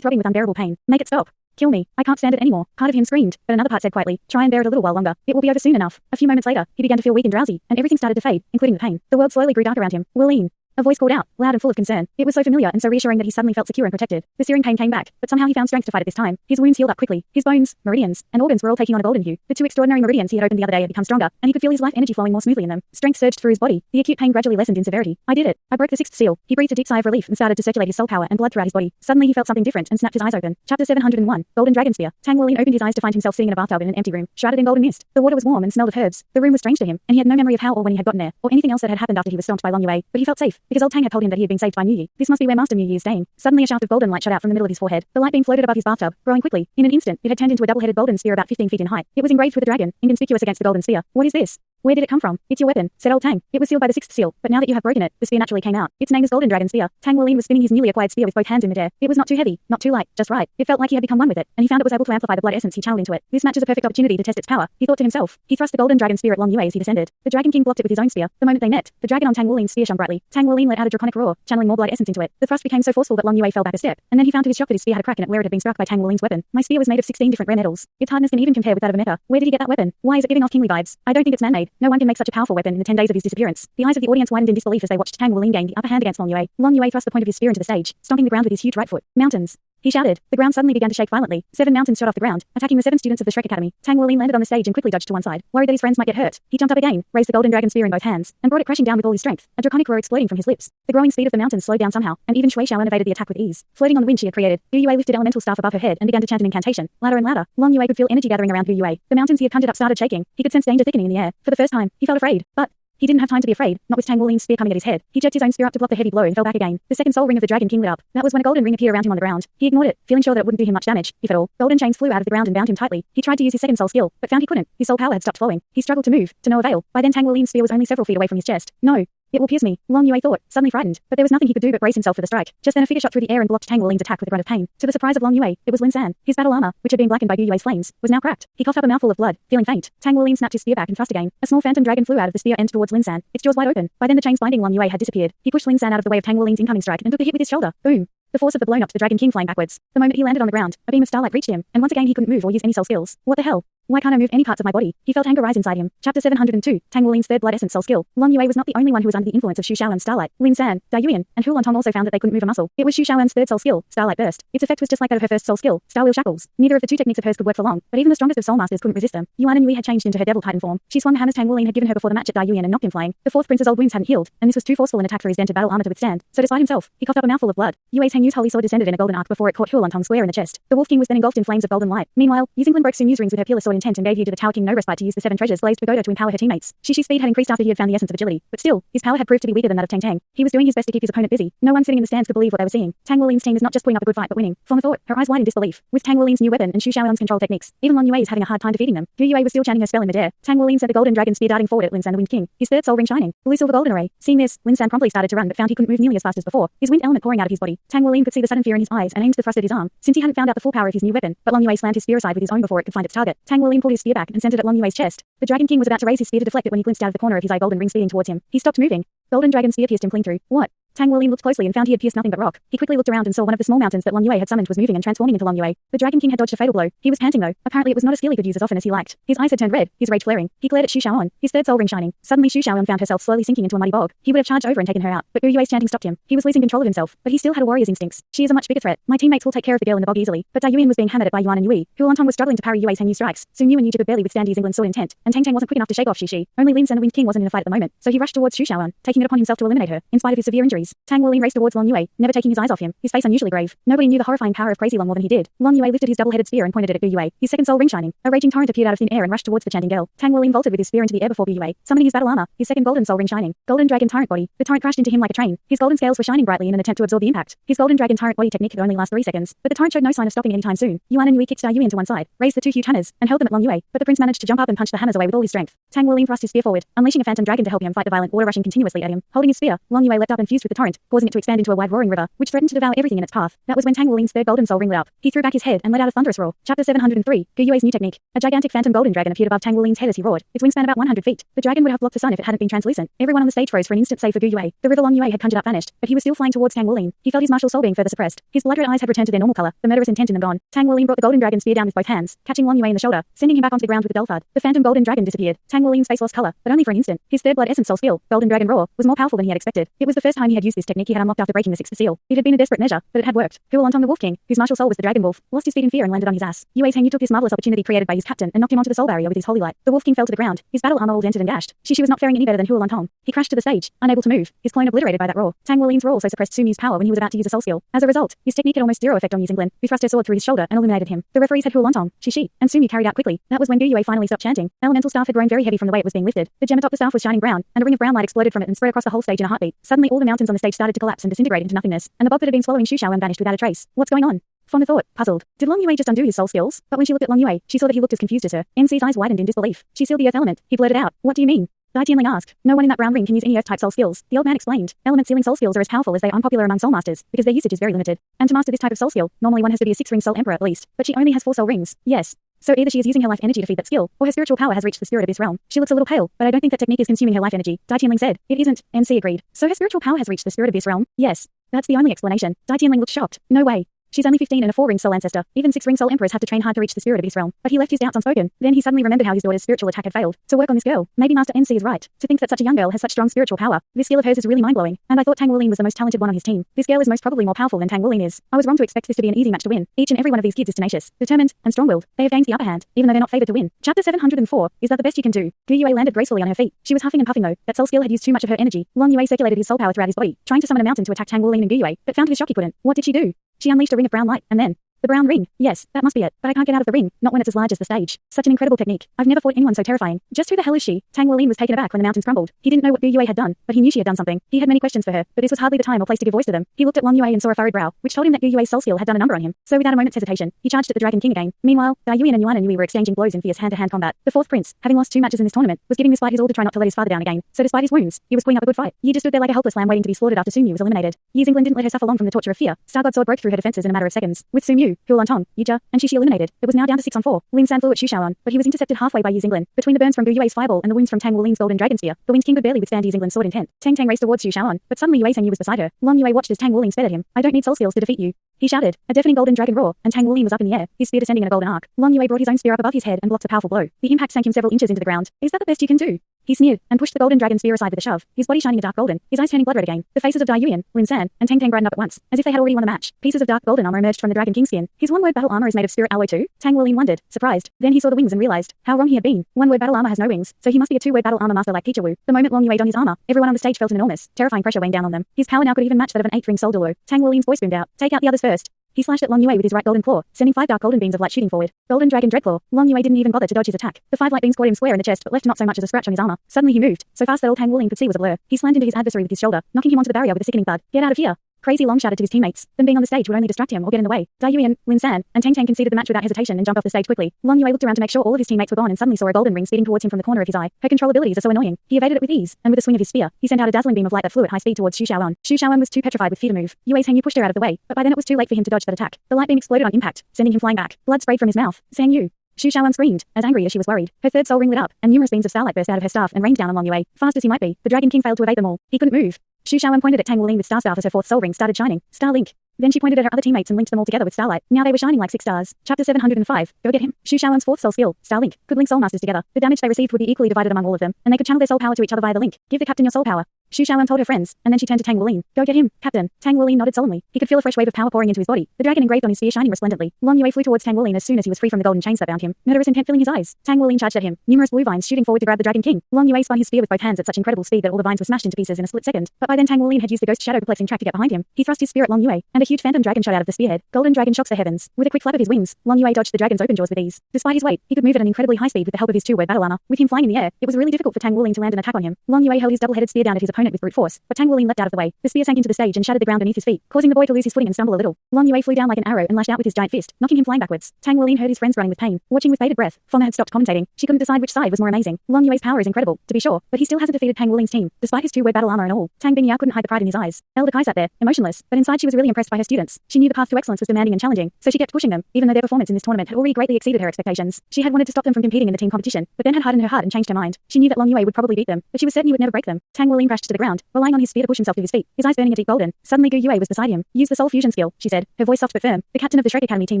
throbbing with unbearable pain. Make it stop. Kill me. I can't stand it anymore. Part of him screamed, but another part said quietly, try and bear it a little while longer. It will be over soon enough. A few moments later, he began to feel weak and drowsy, and everything started to fade, including the pain. The world slowly grew dark around him. Wulin. A voice called out, loud and full of concern. It was so familiar and so reassuring that he suddenly felt secure and protected. The searing pain came back, but somehow he found strength to fight it this time. His wounds healed up quickly. His bones, meridians, and organs were all taking on a golden hue. The two extraordinary meridians he had opened the other day had become stronger, and he could feel his life energy flowing more smoothly in them. Strength surged through his body. The acute pain gradually lessened in severity. I did it. I broke the sixth seal. He breathed a deep sigh of relief and started to circulate his soul power and blood throughout his body. Suddenly he felt something different and snapped his eyes open. Chapter 701. Golden Dragon Spear. Tang Wulin opened his eyes to find himself sitting in a bathtub in an empty room, shrouded in golden mist. The water was warm and smelled of herbs. The room was strange to him, and he had no memory of how or when he had gotten there, or anything else that had happened after he was stomped by Long Yue, but he felt safe, because old Tang had told him that he had been saved by Mu Yi. This must be where Master Mu Yi is staying. Suddenly a shaft of golden light shot out from the middle of his forehead. The light beam floated above his bathtub, growing quickly. In an instant, it had turned into a double-headed golden spear about 15 feet in height. It was engraved with a dragon, inconspicuous against the golden spear. What is this? Where did it come from? It's your weapon, said old Tang. It was sealed by the sixth seal, but now that you have broken it, the spear naturally came out. Its name is Golden Dragon Spear. Tang Wulin was spinning his newly acquired spear with both hands in midair. It was not too heavy, not too light, just right. It felt like he had become one with it, and he found it was able to amplify the blood essence he channeled into it. This matches a perfect opportunity to test its power, he thought to himself. He thrust the Golden Dragon Spear at Long Yue as he descended. The Dragon King blocked it with his own spear. The moment they met, the dragon on Tang Wulin's spear shone brightly. Tang Wulin let out a draconic roar, channeling more blood essence into it. The thrust became so forceful that Long Yue fell back a step, and then he found to his shock that his spear had a crack in it where it had been struck by Tang Wulin's weapon. My spear was made of 16 different rare metals. Its hardness can even compare with that of a mecha. Where did he get that weapon? Why is it giving off kingly vibes? I don't think it's man-made. No one can make such a powerful weapon in the 10 days of his disappearance. The eyes of the audience widened in disbelief as they watched Tang Wulin gain the upper hand against Long Yue. Long Yue thrust the point of his spear into the stage, stomping the ground with his huge right foot. Mountains. He shouted. The ground suddenly began to shake violently. 7 mountains shot off the ground, attacking the 7 students of the Shrek Academy. Tang Wulin landed on the stage and quickly dodged to one side. Worried that his friends might get hurt, he jumped up again, raised the golden dragon spear in both hands, and brought it crashing down with all his strength, a draconic roar exploding from his lips. The growing speed of the mountains slowed down somehow, and even Shui Shaoan evaded the attack with ease. Floating on the wind she had created, Gu Yue lifted elemental staff above her head and began to chant an incantation, louder and louder. Long Yue could feel energy gathering around Gu Yue. The mountains he had conjured up started shaking. He could sense danger thickening in the air. For the first time, he felt afraid, but he didn't have time to be afraid, not with Tang Wulin's spear coming at his head. He jerked his own spear up to block the heavy blow and fell back again. The second soul ring of the Dragon King lit up. That was when a golden ring appeared around him on the ground. He ignored it, feeling sure that it wouldn't do him much damage, if at all. Golden chains flew out of the ground and bound him tightly. He tried to use his second soul skill, but found he couldn't. His soul power had stopped flowing. He struggled to move, to no avail. By then Tang Wulin's spear was only several feet away from his chest. No. It will pierce me, Long Yue thought, suddenly frightened, but there was nothing he could do but brace himself for the strike. Just then a figure shot through the air and blocked Tang Wulin's attack with a grunt of pain. To the surprise of Long Yue, it was Lin San. His battle armor, which had been blackened by Gu Yue's flames, was now cracked. He coughed up a mouthful of blood, feeling faint. Tang Wulin snapped his spear back and thrust again. A small phantom dragon flew out of the spear end towards Lin San, its jaws wide open. By then the chains binding Long Yue had disappeared. He pushed Lin San out of the way of Tang Wulin's incoming strike and took a hit with his shoulder. Boom. The force of the blow knocked the Dragon King flying backwards. The moment he landed on the ground, a beam of starlight reached him, and once again he couldn't move or use any soul skills. What the hell? Why can't I move any parts of my body? He felt anger rise inside him. Chapter 702. Tang Wulin's third blood essence soul skill. Long Yue was not the only one who was under the influence of Xu Shaoan's starlight. Lin San, Dai Yuan, and Huolantong also found that they couldn't move a muscle. It was Xu Shaoan's third soul skill, Starlight Burst. Its effect was just like that of her first soul skill, Star Wheel Shackles. Neither of the two techniques of hers could work for long, but even the strongest of soul masters couldn't resist them. Yuanen Yehui had changed into her devil titan form. She swung the hammers Tang Wulin had given her before the match at Dai Yuan and knocked him flying. The fourth prince's old wounds hadn't healed, and this was too forceful an attack for his dented battle armor to withstand. So despite himself, he coughed up a mouthful of blood. Yue's Heng Yu's holy sword descended in a golden arc before it caught Huolantong square in the chest. The wolf king was then engulfed in flames of golden light. Meanwhile, Yizinglan broke Sun Yu's rings with her peerless sword in intent and gave you to the Tower King no respite to use the 7 treasures Blazed Pagoda to empower her teammates. Shi's speed had increased after he had found the essence of agility, but still, his power had proved to be weaker than that of Tang Tang. He was doing his best to keep his opponent busy. No one sitting in the stands could believe what they were seeing. Tang Wulin's team is not just putting up a good fight but winning. From the thought, her eyes wide in disbelief. With Tang Wulin's new weapon and Xu Xiaoyun's control techniques, even Long Yue is having a hard time defeating them. Gu Yue was still chanting her spell in midair. Tang Wulin sent the golden dragon spear darting forward at Lin San the Wind King, his third soul ring shining. Blue silver golden array. Seeing this, Lin San promptly started to run but found he couldn't move nearly as fast as before, his wind element pouring out of his body. Tang Wulin could see the sudden fear in his eyes and aimed the thrust at his arm, since he hadn't found out the full power of his new weapon, but Long Yue slammed his spear aside with his own before it could find its target. Tang Wulin pulled his spear back and sent it at Long Yue's chest. The Dragon King was about to raise his spear to deflect it when he glimpsed out of the corner of his eye golden ring speeding towards him. He stopped moving. Golden dragon spear pierced him clean through. What? Tang Wulin looked closely and found he had pierced nothing but rock. He quickly looked around and saw one of the small mountains that Long Yue had summoned was moving and transforming into Long Yue. The Dragon King had dodged a fatal blow. He was panting though. Apparently it was not a skill he could use as often as he liked. His eyes had turned red, his rage flaring. He glared at Xu Xiaoyun, his third soul ring shining. Suddenly Xu Xiaoyun found herself slowly sinking into a muddy bog. He would have charged over and taken her out, but Gu Yue's chanting stopped him. He was losing control of himself, but he still had a warrior's instincts. She is a much bigger threat. My teammates will take care of the girl in the bog easily. But Dai Yuan was being hammered at by Yuanen Yehui. Huolantong was struggling to parry Yue's hanging strikes. Soon Yuan Yu could barely withstand England's sword intent, and Tang Tang wasn't quick enough to shake off Shi. Only Lin San the Wind King wasn't in a fight at the moment, so he rushed towards Xu Xiaoyun, taking it upon himself to eliminate her, in spite of his severe injuries. Tang Wulin raced towards Long Yue, never taking his eyes off him, his face unusually grave. Nobody knew the horrifying power of Crazy Long more than he did. Long Yue lifted his double-headed spear and pointed it at Gu Yue, his second soul ring shining. A raging torrent appeared out of thin air and rushed towards the chanting girl. Tang Wulin vaulted with his spear into the air before Gu Yue, summoning his battle armor, his second golden soul ring shining. Golden dragon torrent body. The torrent crashed into him like a train. His golden scales were shining brightly in an attempt to absorb the impact. His golden dragon torrent body technique could only last 3 seconds, but the torrent showed no sign of stopping anytime soon. Yuanen Yehui kicked Dai Yuan to one side, raised the 2 huge hammers, and held them at Long Yue, but the prince managed to jump up and punch the hammers away with all his strength. Tang Wulin thrust his spear forward, unleashing a phantom dragon to help him fight the violent water rushing continuously at him. Holding his spear, Long Yue leapt up and fused with the torrent, causing it to expand into a wide roaring river, which threatened to devour everything in its path. That was when Tang Wulin's third golden soul ring lit up. He threw back his head and let out a thunderous roar. Chapter 703. Gu Yue's new technique. A gigantic phantom golden dragon appeared above Tang Wulin's head as he roared. Its wingspan about 100 feet. The dragon would have blocked the sun if it hadn't been translucent. Everyone on the stage froze for an instant save for Gu Yue. The river Long Yue had conjured up vanished, but he was still flying towards Tang Wulin. He felt his martial soul being further suppressed. His blood-red eyes had returned to their normal color, the murderous intent in them gone. Tang Wulin brought the golden dragon spear down with both hands, catching Long Yue in the shoulder, sending him back onto the ground with a dull thud. The phantom golden dragon disappeared. Tang Wulin's face lost color, but only for an instant. His third blood essence soul skill, golden dragon roar, was more powerful than he had expected. It was the first time he had used this technique he had unlocked after breaking the 6th seal. It had been a desperate measure, but it had worked. Huolantong the Wolf King, whose martial soul was the dragon wolf, lost his feet in fear and landed on his ass. Yue's Heng Yu took this marvelous opportunity created by his captain and knocked him onto the soul barrier with his holy light. The Wolf King fell to the ground, his battle armor all dented and gashed. Shi was not faring any better than Huolantong. He crashed to the stage, unable to move, his clone obliterated by that roar. Tang Wulin's roar also suppressed Su Mu's power when he was about to use a soul skill. As a result, his technique had almost zero effect on Yizinglan, who thrust her sword through his shoulder and illuminated him. The referees had Huolantong, Shi, and Su Mu carried out quickly. That was when Gu Yue finally stopped chanting. Elemental staff had grown very heavy from the way it was being lifted. The gem atop the staff was shining brown, and a ring of brown light exploded from it and spread across the whole stage in a heartbeat. Suddenly all the mountains on the stage started to collapse and disintegrate into nothingness, and the bog that had been swallowing Xu Xiaoyun vanished without a trace. What's going on? Fon thought, puzzled. Did Long Yue just undo his soul skills? But when she looked at Long Yue, she saw that he looked as confused as her. NC's eyes widened in disbelief. She sealed the earth element. He blurted out, "What do you mean?" Dai Tianling asked. No one in that brown ring can use any earth-type soul skills. The old man explained. Element sealing soul skills are as powerful as they are unpopular among soul masters, because their usage is very limited. And to master this type of soul skill, normally one has to be a 6-ring soul emperor at least. But she only has 4 soul rings. Yes. So either she is using her life energy to feed that skill, or her spiritual power has reached the spirit abyss realm. She looks a little pale, but I don't think that technique is consuming her life energy. Dai Tianling said. It isn't. MC agreed. So her spiritual power has reached the spirit abyss realm? Yes. That's the only explanation. Dai Tianling looked shocked. No way. She's only 15 and a 4-ring soul ancestor. Even 6-ring soul emperors have to train hard to reach the spirit abyss realm. But he left his doubts unspoken. Then he suddenly remembered how his daughter's spiritual attack had failed. To work on this girl. Maybe Master NC is right. To think that such a young girl has such strong spiritual power. This skill of hers is really mind-blowing. And I thought Tang Wulin was the most talented one on his team. This girl is most probably more powerful than Tang Wulin is. I was wrong to expect this to be an easy match to win. Each and every one of these kids is tenacious, determined, and strong-willed. They have gained the upper hand, even though they're not favored to win. Chapter 704. Is that the best you can do? Gu Yue landed gracefully on her feet. She was huffing and puffing though. That soul skill had used too much of her energy. Long Yue circulated his soul power throughout his body, trying to summon a mountain to attack Tang Wulin and Gu Yue, but found to his shock he couldn't. What did she do? She unleashed a ring of brown light, and then the brown ring. Yes, that must be it. But I can't get out of the ring, not when it's as large as the stage. Such an incredible technique. I've never fought anyone so terrifying. Just who the hell is she? Tang Wulin was taken aback when the mountains crumbled. He didn't know what Gu Yue had done, but he knew she had done something. He had many questions for her, but this was hardly the time or place to give voice to them. He looked at Long Yue and saw a furrowed brow, which told him that Gu Yue's soul skill had done a number on him. So without a moment's hesitation, he charged at the Dragon King again. Meanwhile, Dai Yuan and Yuanen Yehui were exchanging blows in fierce hand-to-hand combat. The 4th prince, having lost 2 matches in this tournament, was giving this fight his all to try not to let his father down again. So despite his wounds, he was putting up a good fight. Yi just stood there like a helpless lamb waiting to be slaughtered after Su Mu was eliminated. Yizinglan didn't let her suffer long from the torture of fear. Star God sword broke through her defenses in a matter of seconds. With Su Mu, Huolantong, and Shi eliminated. It was now down to 6 on 4. Lin San flew at Xu Xiaoyun, but he was intercepted halfway by Yizinglan. Between the burns from Gu Yue's fireball and the wounds from Tang Wulin's golden dragon spear, the Wind King could barely withstand Yizinglan's sword intent. Tang Tang raced towards Xu Xiaoyun, but suddenly Yue's Heng Yu was beside her. Long Yue watched as Tang Wulin sped at him. I don't need soul skills to defeat you, he shouted. A deafening golden dragon roar, and Tang Wulin was up in the air, his spear descending in a golden arc. Long Yue brought his own spear up above his head and blocked a powerful blow. The impact sank him several inches into the ground. Is that the best you can do? He sneered, and pushed the golden dragon spear aside with a shove, his body shining a dark golden, his eyes turning blood red again. The faces of Dai Yuan, Lin San, and Tang Tang brightened up at once, as if they had already won the match. Pieces of dark golden armor emerged from the Dragon King skin. His one-word battle armor is made of spirit alloy too? Tang Wulin wondered, surprised. Then he saw the wings and realized how wrong he had been. One-word battle armor has no wings, so he must be a 2-word battle armor master like Teacher Wu. The moment Long Yue donned his armor, everyone on the stage felt an enormous, terrifying pressure weighing down on them. His power now could even match that of an 8th ring soul Douluo. Tang Wulin's voice boomed out. Take out the others first. He slashed at Long Yue with his right golden claw, sending 5 dark golden beams of light shooting forward. Golden Dragon Dreadclaw. Long Yue didn't even bother to dodge his attack. The 5 light beams caught him square in the chest but left not so much as a scratch on his armor. Suddenly he moved, so fast that all Tang Wulin could see was a blur. He slammed into his adversary with his shoulder, knocking him onto the barrier with a sickening thud. Get out of here! Crazy Long shouted to his teammates. Them being on the stage would only distract him or get in the way. Dai Yuan, Lin San, and Tang Tang conceded the match without hesitation and jumped off the stage quickly. Long Yue looked around to make sure all of his teammates were gone and suddenly saw a golden ring speeding towards him from the corner of his eye. Her control abilities are so annoying. He evaded it with ease, and with a swing of his spear, he sent out a dazzling beam of light that flew at high speed towards Xu Xiaoan. Xu Xiaoan was too petrified with fear to move. Yue's Sang Yu pushed her out of the way, but by then it was too late for him to dodge that attack. The light beam exploded on impact, sending him flying back. Blood sprayed from his mouth. Sang Yu. Xu Xiaoan screamed, as angry as she was worried. Her third soul ring lit up, and numerous beams of starlight burst out of her staff and rained down on Long Yue. Fast as he might be, the Dragon King failed to evade them all. He couldn't move. Xu Xiaoan pointed at Tang Wulin with Star Staff as her fourth soul ring started shining. Star Link. Then she pointed at her other teammates and linked them all together with starlight. Now they were shining like 6 stars. Chapter 705. Go get him. Xu Xiaoan's fourth soul skill, Star Link, could link soul masters together. The damage they received would be equally divided among all of them, and they could channel their soul power to each other via the link. Give the captain your soul power. Xu Xiaoan told her friends, and then she turned to Tang Wulin. Go get him, Captain. Tang Wulin nodded solemnly. He could feel a fresh wave of power pouring into his body. The dragon engraved on his spear shining resplendently. Long Yue flew towards Tang Wulin as soon as he was free from the golden chains that bound him. Murderous intent filling his eyes. Tang Wulin charged at him, numerous blue vines shooting forward to grab the Dragon King. Long Yue spun his spear with both hands at such incredible speed that all the vines were smashed into pieces in a split second. But by then Tang Wulin had used the ghost shadow perplexing track to get behind him. He thrust his spear at Long Yue, and a huge phantom dragon shot out of the spearhead. Golden dragon shocks the heavens. With a quick flap of his wings, Long Yue dodged the dragon's open jaws with ease. Despite his weight, he could move at an incredibly high speed with the help of his two-word battle armor. With him flying in the air, it was really difficult for Tang Wulin to land an attack on him. Long Yue held his double-headed spear down at his opponent with brute force, but Tang Wulin leapt out of the way. The spear sank into the stage and shattered the ground beneath his feet, causing the boy to lose his footing and stumble a little. Long Yue flew down like an arrow and lashed out with his giant fist, knocking him flying backwards. Tang Wulin heard his friends running with pain, watching with bated breath. Fona had stopped commentating. She couldn't decide which side was more amazing. Long Yue's power is incredible, to be sure, but he still hasn't defeated Tang Wulin's team, despite his two-word battle armor and all. Tang Bingyao couldn't hide the pride in his eyes. Elder Kai sat there, emotionless, but inside she was really impressed by her students. She knew the path to excellence was demanding and challenging, so she kept pushing them, even though their performance in this tournament had already greatly exceeded her expectations. She had wanted to stop them from competing in the team competition, but then had hardened her heart and changed her mind. She knew that Long Yue would probably beat them, but she was certain he would never break them. Tang Wulin crashed to the ground, relying on his spear to push himself to his feet, his eyes burning a deep golden. Suddenly Gu Yue was beside him. Use the soul fusion skill, she said, her voice soft but firm. The captain of the Shrek Academy team